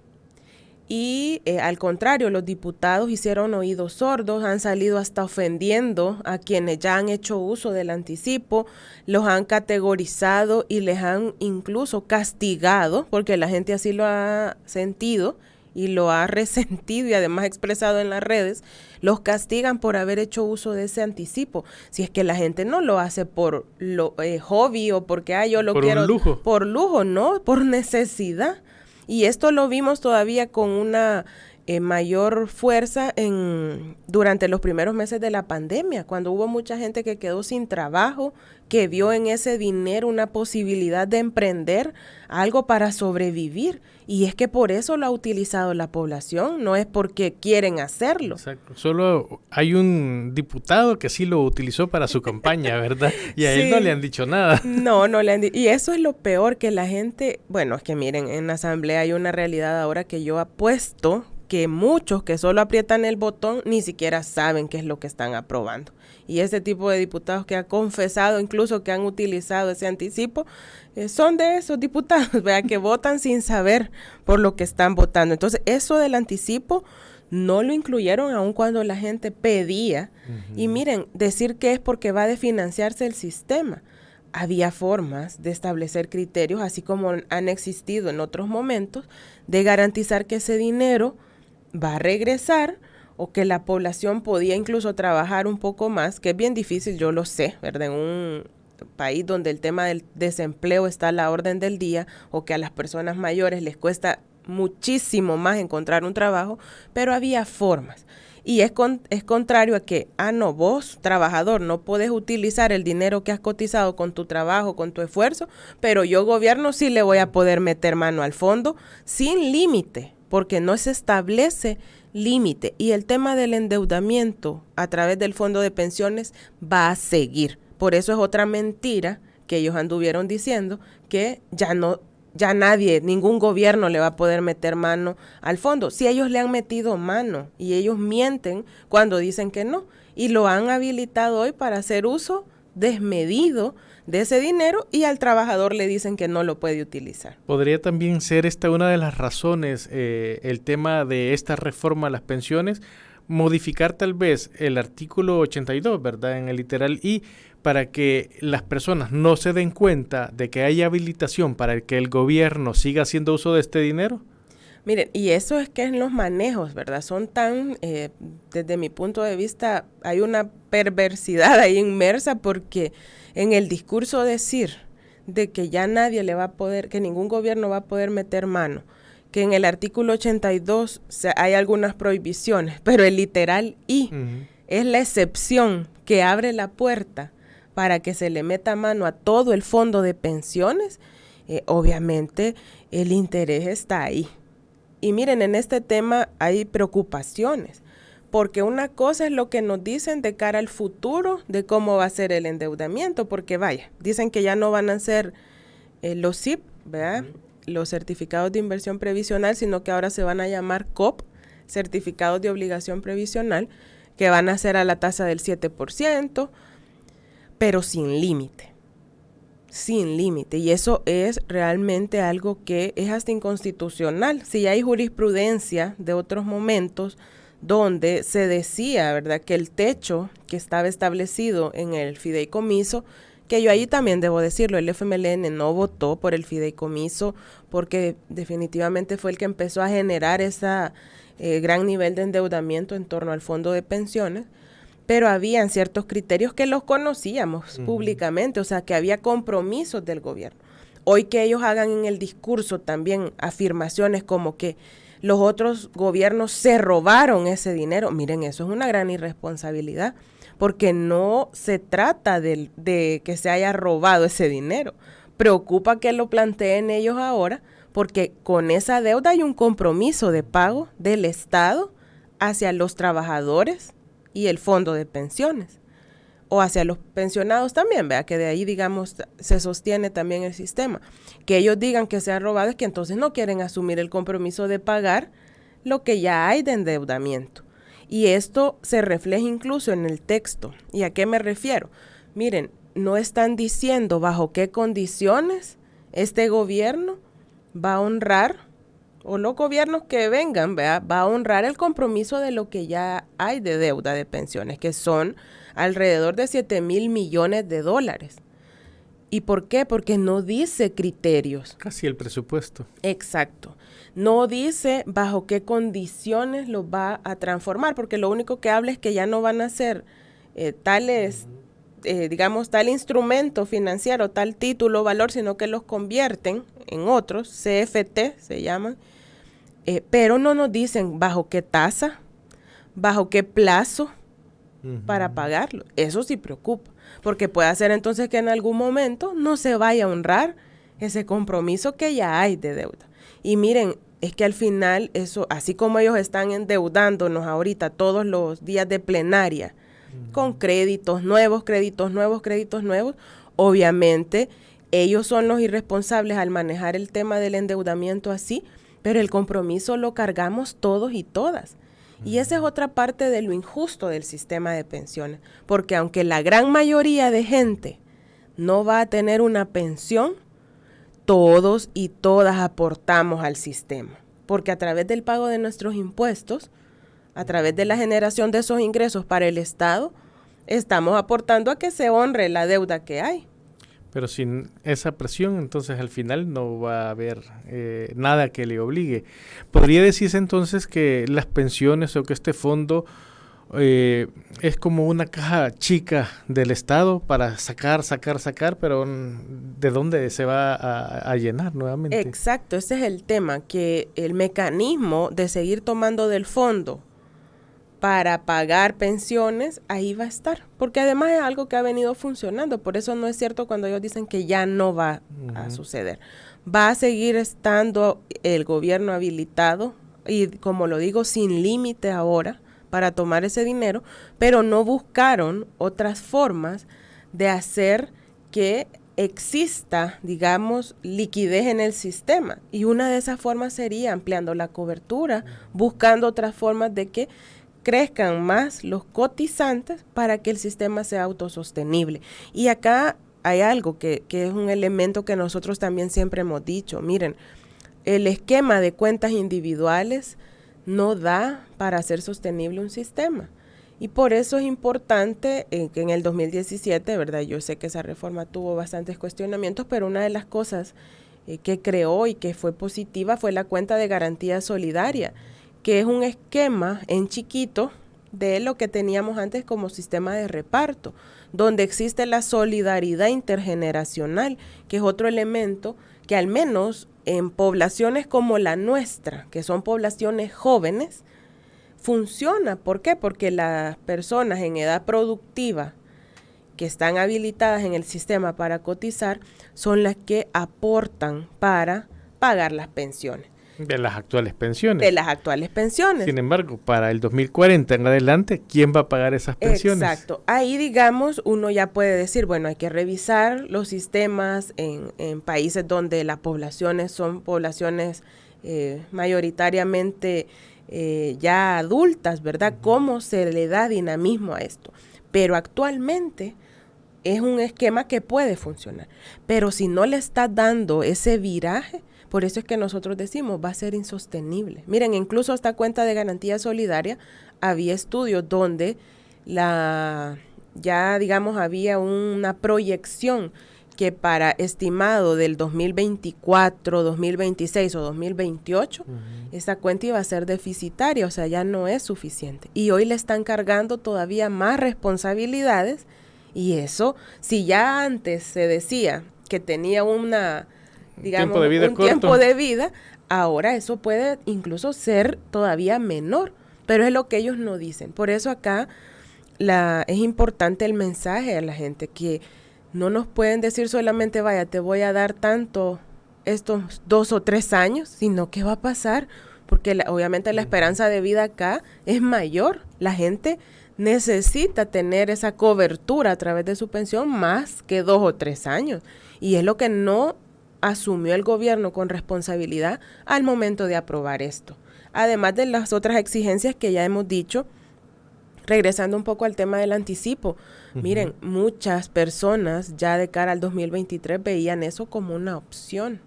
D: Y al contrario, los diputados hicieron oídos sordos, han salido hasta ofendiendo a quienes ya han hecho uso del anticipo, los han categorizado y les han incluso castigado, porque la gente así lo ha sentido y lo ha resentido y además expresado en las redes, los castigan por haber hecho uso de ese anticipo. Si es que la gente no lo hace por hobby o porque yo lo quiero por lujo, no, por necesidad. Y esto lo vimos todavía con una mayor fuerza durante los primeros meses de la pandemia, cuando hubo mucha gente que quedó sin trabajo, que vio en ese dinero una posibilidad de emprender algo para sobrevivir. Y es que por eso lo ha utilizado la población, no es porque quieren hacerlo.
C: Exacto. Solo hay un diputado que sí lo utilizó para su campaña, ¿verdad? Y a él no le han dicho nada.
D: No le han dicho. Y eso es lo peor, que la gente, bueno, es que miren, en la asamblea hay una realidad ahora que yo apuesto que muchos que solo aprietan el botón ni siquiera saben qué es lo que están aprobando. Y ese tipo de diputados que ha confesado incluso que han utilizado ese anticipo, son de esos diputados, ¿verdad?, que votan sin saber por lo que están votando. Entonces, eso del anticipo no lo incluyeron aun cuando la gente pedía. Y miren, decir que es porque va a desfinanciarse el sistema. Había formas de establecer criterios, así como han existido en otros momentos, de garantizar que ese dinero va a regresar o que la población podía incluso trabajar un poco más, que es bien difícil, yo lo sé, ¿verdad? En un país donde el tema del desempleo está a la orden del día o que a las personas mayores les cuesta muchísimo más encontrar un trabajo, pero había formas. Y es contrario a que, no, vos, trabajador, no podés utilizar el dinero que has cotizado con tu trabajo, con tu esfuerzo, pero yo, gobierno, sí le voy a poder meter mano al fondo sin límite, porque no se establece límite. Y el tema del endeudamiento a través del fondo de pensiones va a seguir. Por eso es otra mentira que ellos anduvieron diciendo, que ya nadie, ningún gobierno le va a poder meter mano al fondo. Si ellos le han metido mano y ellos mienten cuando dicen que no, y lo han habilitado hoy para hacer uso desmedido de ese dinero, y al trabajador le dicen que no lo puede utilizar.
C: ¿Podría también ser esta una de las razones, el tema de esta reforma a las pensiones, modificar tal vez el artículo 82, ¿verdad?, en el literal I, para que las personas no se den cuenta de que hay habilitación para que el gobierno siga haciendo uso de este dinero?
D: Miren, y eso es que en los manejos, ¿verdad? Son tan, desde mi punto de vista, hay una perversidad ahí inmersa, porque en el discurso decir de que ya nadie le va a poder, que ningún gobierno va a poder meter mano, que en el artículo 82 hay algunas prohibiciones, pero el literal I es la excepción que abre la puerta para que se le meta mano a todo el fondo de pensiones. Obviamente el interés está ahí. Y miren, en este tema hay preocupaciones, porque una cosa es lo que nos dicen de cara al futuro de cómo va a ser el endeudamiento, porque vaya, dicen que ya no van a ser los CIP, ¿verdad?, los certificados de inversión previsional, sino que ahora se van a llamar COP, certificados de obligación previsional, que van a ser a la tasa del 7%, pero sin límite. Sin límite. Y eso es realmente algo que es hasta inconstitucional. Si hay jurisprudencia de otros momentos donde se decía, ¿verdad?, que el techo que estaba establecido en el fideicomiso, que yo ahí también debo decirlo, el FMLN no votó por el fideicomiso porque definitivamente fue el que empezó a generar ese gran nivel de endeudamiento en torno al fondo de pensiones, pero habían ciertos criterios que los conocíamos públicamente, o sea, que había compromisos del gobierno. Hoy que ellos hagan en el discurso también afirmaciones como que los otros gobiernos se robaron ese dinero, miren, eso es una gran irresponsabilidad, porque no se trata de que se haya robado ese dinero. Preocupa que lo planteen ellos ahora, porque con esa deuda hay un compromiso de pago del Estado hacia los trabajadores y el fondo de pensiones, o hacia los pensionados también, vea que de ahí, digamos, se sostiene también el sistema. Que ellos digan que se ha robado es que entonces no quieren asumir el compromiso de pagar lo que ya hay de endeudamiento. Y esto se refleja incluso en el texto. ¿Y a qué me refiero? Miren, no están diciendo bajo qué condiciones este gobierno va a honrar, o los gobiernos que vengan, ¿vea?, va a honrar el compromiso de lo que ya hay de deuda de pensiones, que son alrededor de 7,000 millones de dólares. ¿Y por qué? Porque no dice criterios.
C: Casi el presupuesto.
D: Exacto. No dice bajo qué condiciones los va a transformar, porque lo único que habla es que ya no van a ser tales, digamos, tal instrumento financiero, tal título, valor, sino que los convierten en otros, CFT se llaman, pero no nos dicen bajo qué tasa, bajo qué plazo para pagarlo. Eso sí preocupa, porque puede ser entonces que en algún momento no se vaya a honrar ese compromiso que ya hay de deuda. Y miren, es que al final eso, así como ellos están endeudándonos ahorita todos los días de plenaria, con créditos nuevos, obviamente ellos son los irresponsables al manejar el tema del endeudamiento así, pero el compromiso lo cargamos todos y todas. Y esa es otra parte de lo injusto del sistema de pensiones, porque aunque la gran mayoría de gente no va a tener una pensión, todos y todas aportamos al sistema, porque a través del pago de nuestros impuestos, a través de la generación de esos ingresos para el Estado, estamos aportando a que se honre la deuda que hay.
C: Pero sin esa presión, entonces al final no va a haber nada que le obligue. ¿Podría decirse entonces que las pensiones o que este fondo es como una caja chica del Estado para sacar, pero ¿de dónde se va a llenar nuevamente?
D: Exacto, ese es el tema, que el mecanismo de seguir tomando del fondo para pagar pensiones, ahí va a estar, porque además es algo que ha venido funcionando, por eso no es cierto cuando ellos dicen que ya no va a suceder. Va a seguir estando el gobierno habilitado y, como lo digo, sin límite ahora para tomar ese dinero, pero no buscaron otras formas de hacer que exista, digamos, liquidez en el sistema, y una de esas formas sería ampliando la cobertura, buscando otras formas de que crezcan más los cotizantes para que el sistema sea autosostenible. Y acá hay algo que es un elemento que nosotros también siempre hemos dicho. Miren, el esquema de cuentas individuales no da para hacer sostenible un sistema. Y por eso es importante que en el 2017, ¿verdad? Yo sé que esa reforma tuvo bastantes cuestionamientos, pero una de las cosas que creó y que fue positiva fue la cuenta de garantía solidaria, que es un esquema en chiquito de lo que teníamos antes como sistema de reparto, donde existe la solidaridad intergeneracional, que es otro elemento que al menos en poblaciones como la nuestra, que son poblaciones jóvenes, funciona. ¿Por qué? Porque las personas en edad productiva que están habilitadas en el sistema para cotizar son las que aportan para pagar las pensiones.
C: De las actuales pensiones.
D: De las actuales pensiones.
C: Sin embargo, para el 2040 en adelante, ¿quién va a pagar esas pensiones?
D: Exacto. Ahí, digamos, uno ya puede decir, bueno, hay que revisar los sistemas en países donde las poblaciones son poblaciones mayoritariamente ya adultas, ¿verdad? ¿Cómo se le da dinamismo a esto? Pero actualmente es un esquema que puede funcionar. Pero si no le está dando ese viraje, Por eso es que nosotros decimos, va a ser insostenible. Miren, incluso esta cuenta de garantía solidaria, había estudios donde había una proyección que para estimado del 2024, 2026 o 2028, esa cuenta iba a ser deficitaria, o sea, ya no es suficiente. Y hoy le están cargando todavía más responsabilidades, y eso, si ya antes se decía que tenía un tiempo de vida, ahora eso puede incluso ser todavía menor, pero es lo que ellos no dicen. Por eso acá es importante el mensaje a la gente, que no nos pueden decir solamente, vaya, te voy a dar tanto estos 2 o 3 años, sino qué va a pasar, porque obviamente la esperanza de vida acá es mayor. La gente necesita tener esa cobertura a través de su pensión más que 2 o 3 años. Y es lo que no asumió el gobierno con responsabilidad al momento de aprobar esto. Además de las otras exigencias que ya hemos dicho, regresando un poco al tema del anticipo, miren, muchas personas ya de cara al 2023 veían eso como una opción.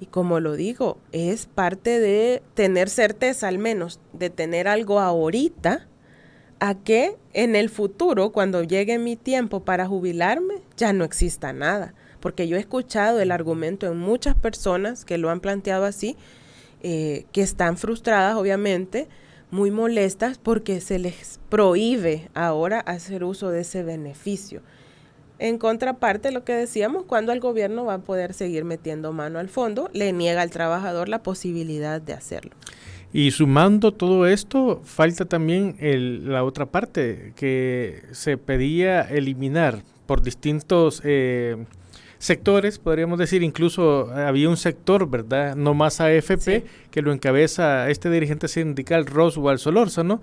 D: Y como lo digo, es parte de tener certeza al menos de tener algo ahorita, a que en el futuro, cuando llegue mi tiempo para jubilarme, ya no exista nada. Porque yo he escuchado el argumento en muchas personas que lo han planteado así, que están frustradas, obviamente, muy molestas porque se les prohíbe ahora hacer uso de ese beneficio. En contraparte, lo que decíamos, cuando el gobierno va a poder seguir metiendo mano al fondo, le niega al trabajador la posibilidad de hacerlo.
C: Y sumando todo esto, falta también la otra parte, que se pedía eliminar por distintos sectores, podríamos decir. Incluso había un sector, ¿verdad?, No Más AFP, sí, que lo encabeza este dirigente sindical, Roswell Solórzano,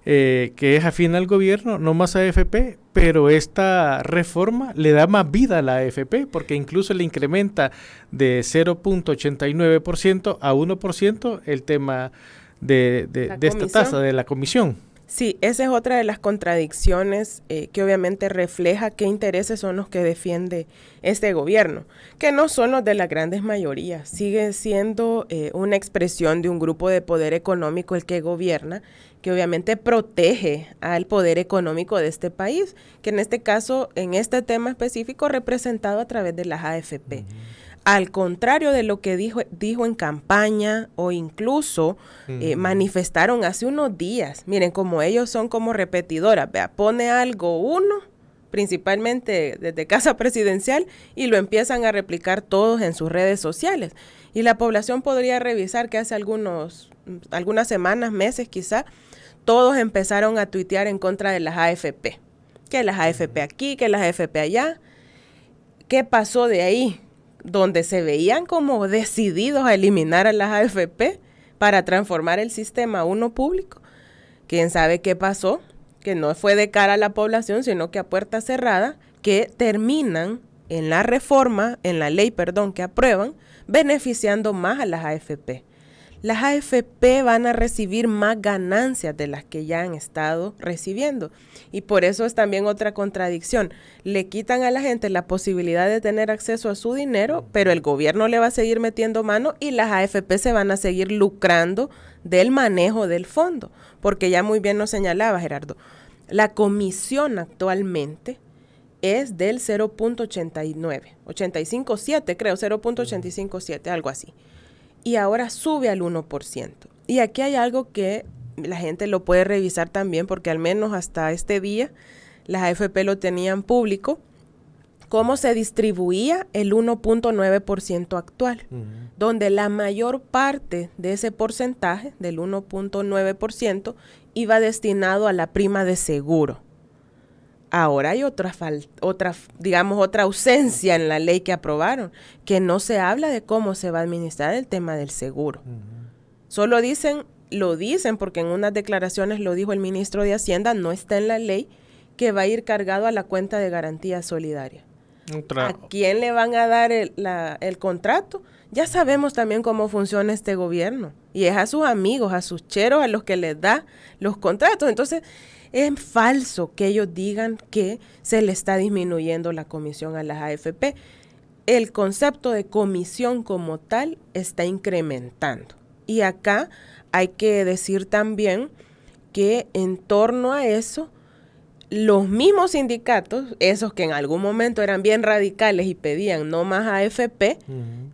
C: que es afín al gobierno, No Más AFP, pero esta reforma le da más vida a la AFP, porque incluso le incrementa de 0.89% a 1% el tema de esta tasa de la comisión.
D: Sí, esa es otra de las contradicciones que obviamente refleja qué intereses son los que defiende este gobierno, que no son los de las grandes mayorías. Sigue siendo una expresión de un grupo de poder económico el que gobierna, que obviamente protege al poder económico de este país, que en este caso, en este tema específico, representado a través de las AFP. Al contrario de lo que dijo en campaña o incluso manifestaron hace unos días. Miren, como ellos son como repetidoras, pone algo uno, principalmente desde Casa Presidencial, y lo empiezan a replicar todos en sus redes sociales. Y la población podría revisar que hace algunas semanas, meses quizá, todos empezaron a tuitear en contra de las AFP. Que las AFP aquí, que las AFP allá. ¿Qué pasó de ahí? Donde se veían como decididos a eliminar a las AFP para transformar el sistema a uno público. ¿Quién sabe qué pasó? Que no fue de cara a la población, sino que a puerta cerrada, que terminan en la reforma, en la ley, que aprueban, beneficiando más a las AFP. Las AFP van a recibir más ganancias de las que ya han estado recibiendo. Y por eso es también otra contradicción. Le quitan a la gente la posibilidad de tener acceso a su dinero, pero el gobierno le va a seguir metiendo mano y las AFP se van a seguir lucrando del manejo del fondo. Porque ya muy bien nos señalaba Gerardo, la comisión actualmente es del 0.89, creo, 0.857, algo así. Y ahora sube al 1%. Y aquí hay algo que la gente lo puede revisar también, porque al menos hasta este día las AFP lo tenían público, cómo se distribuía el 1.9% actual, donde la mayor parte de ese porcentaje, del 1.9%, iba destinado a la prima de seguro. Ahora hay otra ausencia en la ley que aprobaron, que no se habla de cómo se va a administrar el tema del seguro. Solo lo dicen porque en unas declaraciones lo dijo el ministro de Hacienda, no está en la ley, que va a ir cargado a la cuenta de garantía solidaria. ¿A quién le van a dar el contrato? Ya sabemos también cómo funciona este gobierno, y es a sus amigos, a sus cheros, a los que les da los contratos. Entonces, es falso que ellos digan que se le está disminuyendo la comisión a las AFP. el concepto de comisión como tal está incrementando. Y acá hay que decir también que en torno a eso, los mismos sindicatos, esos que en algún momento eran bien radicales y pedían no más AFP,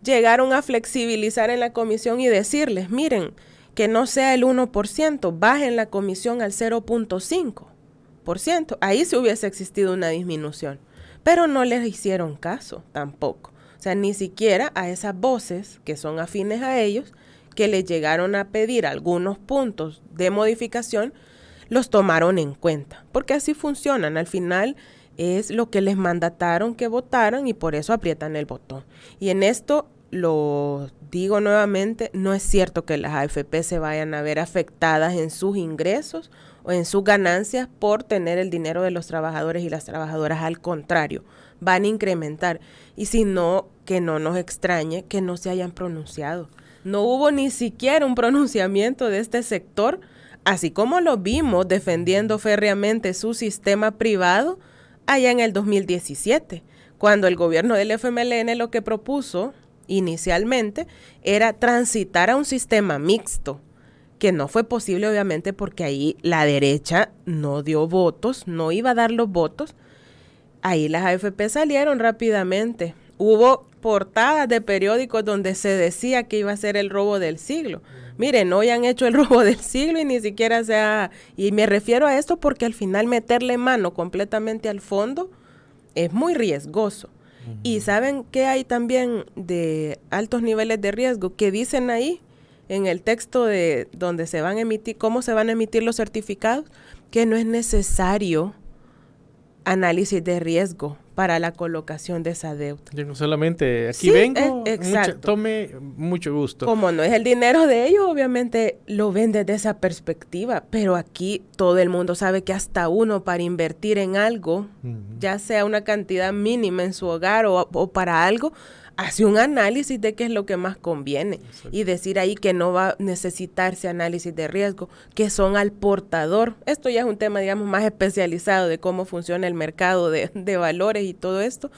D: llegaron a flexibilizar en la comisión y decirles, miren, que no sea el 1%, bajen la comisión al 0.5%. Ahí sí hubiese existido una disminución, pero no les hicieron caso tampoco. O sea, ni siquiera a esas voces que son afines a ellos, que les llegaron a pedir algunos puntos de modificación, los tomaron en cuenta, porque así funcionan. Al final es lo que les mandataron que votaran y por eso aprietan el botón. Y en esto, lo digo nuevamente, no es cierto que las AFP se vayan a ver afectadas en sus ingresos o en sus ganancias por tener el dinero de los trabajadores y las trabajadoras. Al contrario, van a incrementar. Y si no, que no nos extrañe que no se hayan pronunciado. No hubo ni siquiera un pronunciamiento de este sector, así como lo vimos defendiendo férreamente su sistema privado allá en el 2017, cuando el gobierno del FMLN lo que propuso inicialmente era transitar a un sistema mixto, que no fue posible obviamente porque ahí la derecha no dio votos, no iba a dar los votos. Ahí las AFP salieron rápidamente. Hubo portadas de periódicos donde se decía que iba a ser el robo del siglo. Miren, hoy han hecho el robo del siglo y ni siquiera se ha... Y me refiero a esto porque al final meterle mano completamente al fondo es muy riesgoso. Y ¿saben qué hay también de altos niveles de riesgo? Que dicen ahí en el texto de donde se van a emitir, cómo se van a emitir los certificados, que no es necesario análisis de riesgo para la colocación de esa deuda.
C: Yo no solamente aquí
D: Sí,
C: vengo,
D: exacto.
C: tome mucho gusto.
D: Como no es el dinero de ellos, obviamente lo ven desde esa perspectiva, pero aquí todo el mundo sabe que hasta uno para invertir en algo, ya sea una cantidad mínima en su hogar o para algo, hace un análisis de qué es lo que más conviene. Exacto. Y decir ahí que no va a necesitarse análisis de riesgo, que son al portador. Esto ya es un tema, digamos, más especializado de cómo funciona el mercado de valores y todo esto,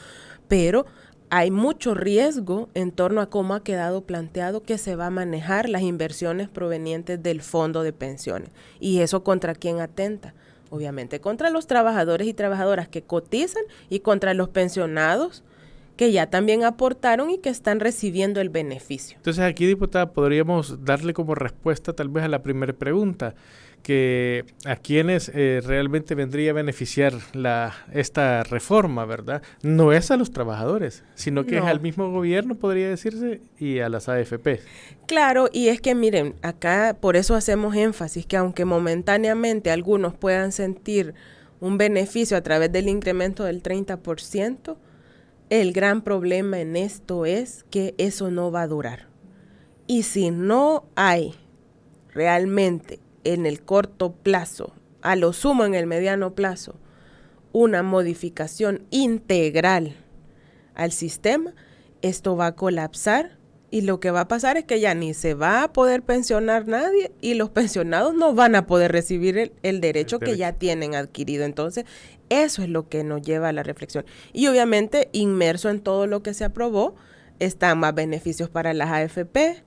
D: pero hay mucho riesgo en torno a cómo ha quedado planteado que se va a manejar las inversiones provenientes del fondo de pensiones. ¿Y eso contra quién atenta? Obviamente contra los trabajadores y trabajadoras que cotizan y contra los pensionados que ya también aportaron y que están recibiendo el beneficio.
C: Entonces aquí, diputada, podríamos darle como respuesta tal vez a la primera pregunta, que a quienes realmente vendría a beneficiar esta reforma, ¿verdad? No es a los trabajadores, sino que es al mismo gobierno, podría decirse, y a las AFP.
D: Claro, y es que miren, acá por eso hacemos énfasis que aunque momentáneamente algunos puedan sentir un beneficio a través del incremento del 30%, el gran problema en esto es que eso no va a durar. Y si no hay realmente en el corto plazo, a lo sumo en el mediano plazo, una modificación integral al sistema, esto va a colapsar y lo que va a pasar es que ya ni se va a poder pensionar nadie y los pensionados no van a poder recibir el derecho que ya tienen adquirido. Entonces, eso es lo que nos lleva a la reflexión. Y obviamente, inmerso en todo lo que se aprobó, están más beneficios para las AFP,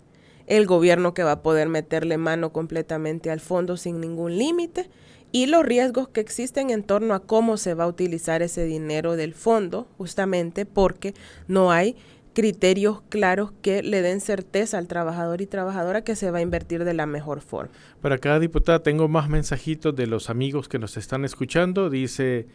D: el gobierno que va a poder meterle mano completamente al fondo sin ningún límite y los riesgos que existen en torno a cómo se va a utilizar ese dinero del fondo, justamente porque no hay criterios claros que le den certeza al trabajador y trabajadora que se va a invertir de la mejor forma.
C: Para cada diputada tengo más mensajitos de los amigos que nos están escuchando. Dice,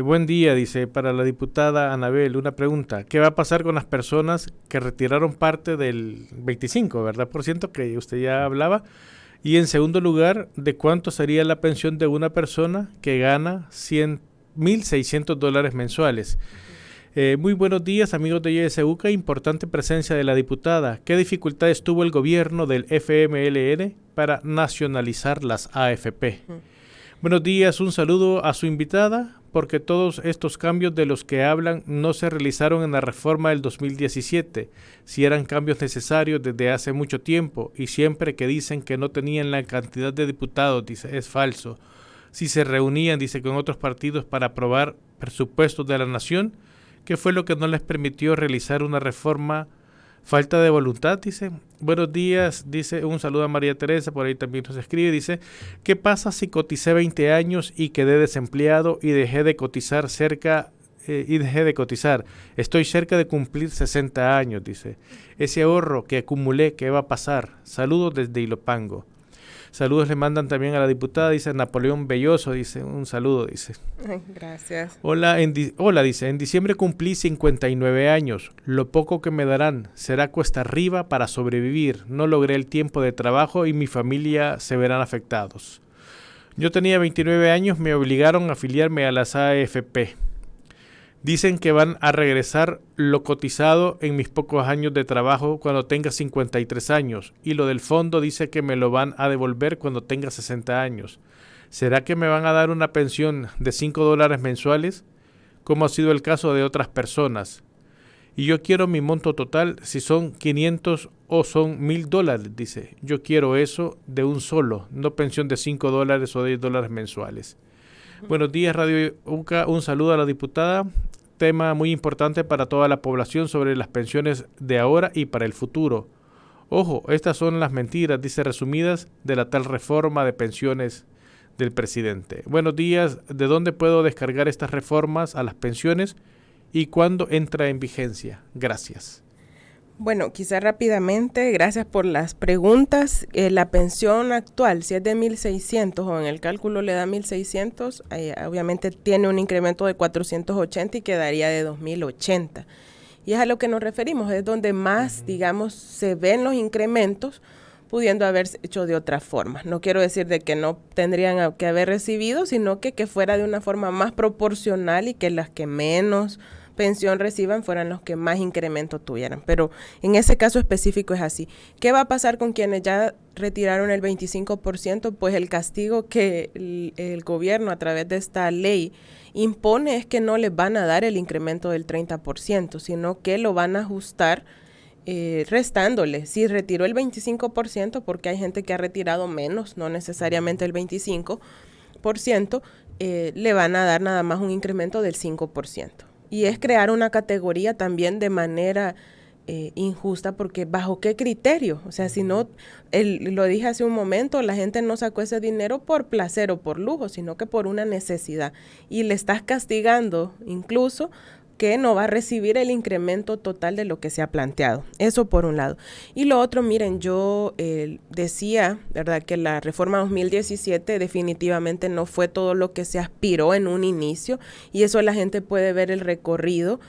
C: buen día, dice, para la diputada Anabel, una pregunta. ¿Qué va a pasar con las personas que retiraron parte del 25%, ¿verdad? Por ciento que usted ya hablaba? Y en segundo lugar, ¿de cuánto sería la pensión de una persona que gana $1,600 mensuales? Muy buenos días, amigos de YSUCA. Importante presencia de la diputada. ¿Qué dificultades tuvo el gobierno del FMLN para nacionalizar las AFP? Buenos días, un saludo a su invitada, porque todos estos cambios de los que hablan no se realizaron en la reforma del 2017, si eran cambios necesarios desde hace mucho tiempo, y siempre que dicen que no tenían la cantidad de diputados, dice, es falso. Si se reunían, dice, con otros partidos para aprobar presupuestos de la nación, ¿Qué fue lo que no les permitió realizar una reforma? Falta de voluntad, dice. Buenos días, dice, un saludo a María Teresa, por ahí también nos escribe, dice, ¿qué pasa si coticé 20 años y quedé desempleado y dejé de cotizar Estoy cerca de cumplir 60 años, dice. Ese ahorro que acumulé, ¿qué va a pasar? Saludos desde Ilopango. Saludos le mandan también a la diputada, dice Napoleón Belloso, dice, un saludo, dice.
D: Gracias.
C: Hola, dice, en diciembre cumplí 59 años. Lo poco que me darán será cuesta arriba para sobrevivir. No logré el tiempo de trabajo y mi familia se verán afectados. Yo tenía 29 años, me obligaron a afiliarme a las AFP. Dicen que van a regresar lo cotizado en mis pocos años de trabajo cuando tenga 53 años y lo del fondo dice que me lo van a devolver cuando tenga 60 años. ¿Será que me van a dar una pensión de $5 mensuales? Como ha sido el caso de otras personas. Y yo quiero mi monto total, si son 500 o son $1,000, dice. Yo quiero eso de un solo, no pensión de $5 o $10 mensuales. Buenos días, Radio UCA. Un saludo a la diputada. Tema muy importante para toda la población sobre las pensiones de ahora y para el futuro. Ojo, estas son las mentiras, dice, resumidas de la tal reforma de pensiones del presidente. Buenos días. ¿De dónde puedo descargar estas reformas a las pensiones y cuándo entra en vigencia? Gracias.
D: Bueno, quizá rápidamente, gracias por las preguntas. La pensión actual, si es de 1,600 o en el cálculo le da 1,600, obviamente tiene un incremento de 480 y quedaría de 2,080. Y es a lo que nos referimos, es donde más, digamos, se ven los incrementos, pudiendo haberse hecho de otra forma. No quiero decir de que no tendrían que haber recibido, sino que fuera de una forma más proporcional y que las que menos pensión reciban fueran los que más incremento tuvieran. Pero en ese caso específico es así. ¿Qué va a pasar con quienes ya retiraron el 25%? Pues el castigo que el gobierno a través de esta ley impone es que no les van a dar el incremento del 30%, sino que lo van a ajustar restándole. Si retiró el 25%, porque hay gente que ha retirado menos, no necesariamente el 25%, le van a dar nada más un incremento del 5%. Y es crear una categoría también de manera injusta, porque ¿bajo qué criterio? O sea, si no, lo dije hace un momento, la gente no sacó ese dinero por placer o por lujo, sino que por una necesidad. Y le estás castigando incluso que no va a recibir el incremento total de lo que se ha planteado. Eso por un lado. Y lo otro, miren, yo decía, ¿verdad?, que la reforma 2017 definitivamente no fue todo lo que se aspiró en un inicio, y eso la gente puede ver el recorrido.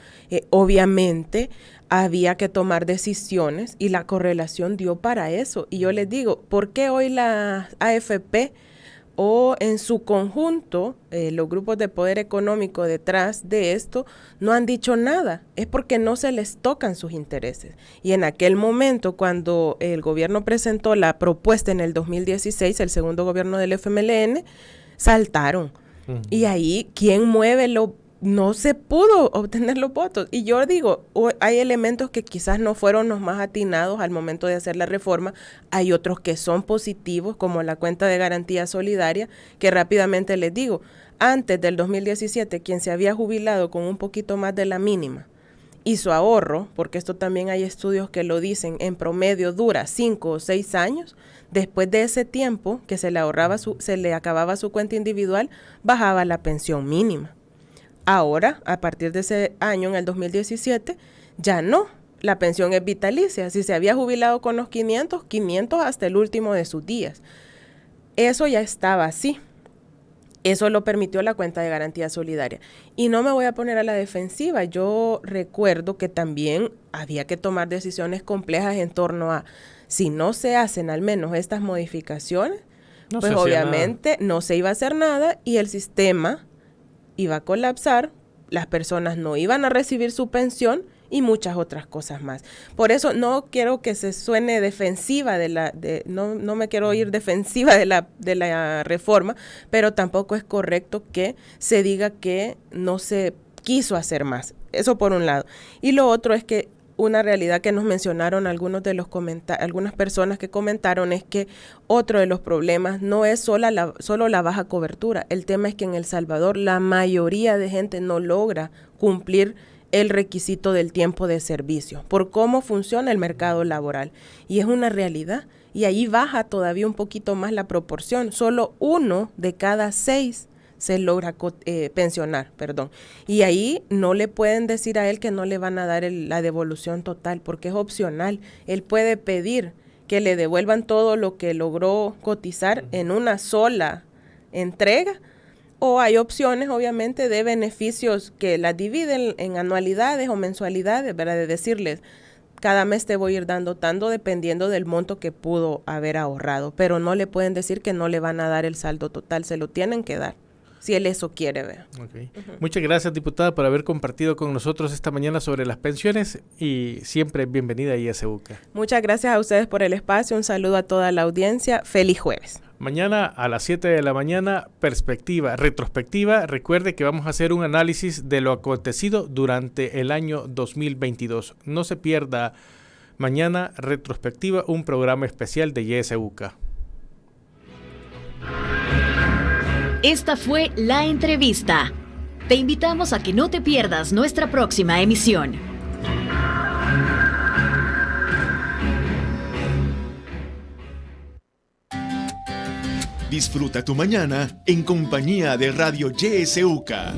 D: Obviamente había que tomar decisiones y la correlación dio para eso. Y yo les digo, ¿por qué hoy la AFP o en su conjunto, los grupos de poder económico detrás de esto no han dicho nada? Es porque no se les tocan sus intereses. Y en aquel momento, cuando el gobierno presentó la propuesta en el 2016, el segundo gobierno del FMLN, saltaron. Y ahí, ¿quién mueve no se pudo obtener los votos? Y yo digo, hay elementos que quizás no fueron los más atinados al momento de hacer la reforma, hay otros que son positivos, como la cuenta de garantía solidaria, que rápidamente les digo, antes del 2017, quien se había jubilado con un poquito más de la mínima y su ahorro, porque esto también hay estudios que lo dicen, en promedio dura 5 o 6 años, después de ese tiempo que se le acababa su cuenta individual, bajaba la pensión mínima. Ahora, a partir de ese año, en el 2017, ya no. La pensión es vitalicia. Si se había jubilado con los 500 hasta el último de sus días. Eso ya estaba así. Eso lo permitió la cuenta de garantía solidaria. Y no me voy a poner a la defensiva. Yo recuerdo que también había que tomar decisiones complejas en torno a, si no se hacen al menos estas modificaciones, pues obviamente no se iba a hacer nada y el sistema iba a colapsar, las personas no iban a recibir su pensión y muchas otras cosas más. Por eso no quiero que se suene defensiva no me quiero ir defensiva de la reforma, pero tampoco es correcto que se diga que no se quiso hacer más. Eso por un lado. Y lo otro es que una realidad que nos mencionaron algunas personas que comentaron es que otro de los problemas no es solo la baja cobertura. El tema es que en El Salvador la mayoría de gente no logra cumplir el requisito del tiempo de servicio, por cómo funciona el mercado laboral. Y es una realidad. Y ahí baja todavía un poquito más la proporción. Solo 1 de cada 6 se logra pensionar, perdón. Y ahí no le pueden decir a él que no le van a dar la devolución total, porque es opcional. Él puede pedir que le devuelvan todo lo que logró cotizar en una sola entrega, o hay opciones, obviamente, de beneficios que las dividen en anualidades o mensualidades, ¿verdad? De decirles, cada mes te voy a ir dando tanto dependiendo del monto que pudo haber ahorrado, pero no le pueden decir que no le van a dar el saldo total, se lo tienen que dar, si él eso quiere ver.
C: Okay. Muchas gracias, diputada, por haber compartido con nosotros esta mañana sobre las pensiones y siempre bienvenida a JSUCA.
D: Muchas gracias a ustedes por el espacio, un saludo a toda la audiencia, feliz jueves.
C: Mañana a las 7 de la mañana, retrospectiva. Recuerde que vamos a hacer un análisis de lo acontecido durante el año 2022. No se pierda mañana retrospectiva, un programa especial de JSUCA.
B: Esta fue la entrevista. Te invitamos a que no te pierdas nuestra próxima emisión.
K: Disfruta tu mañana en compañía de Radio JSUCA.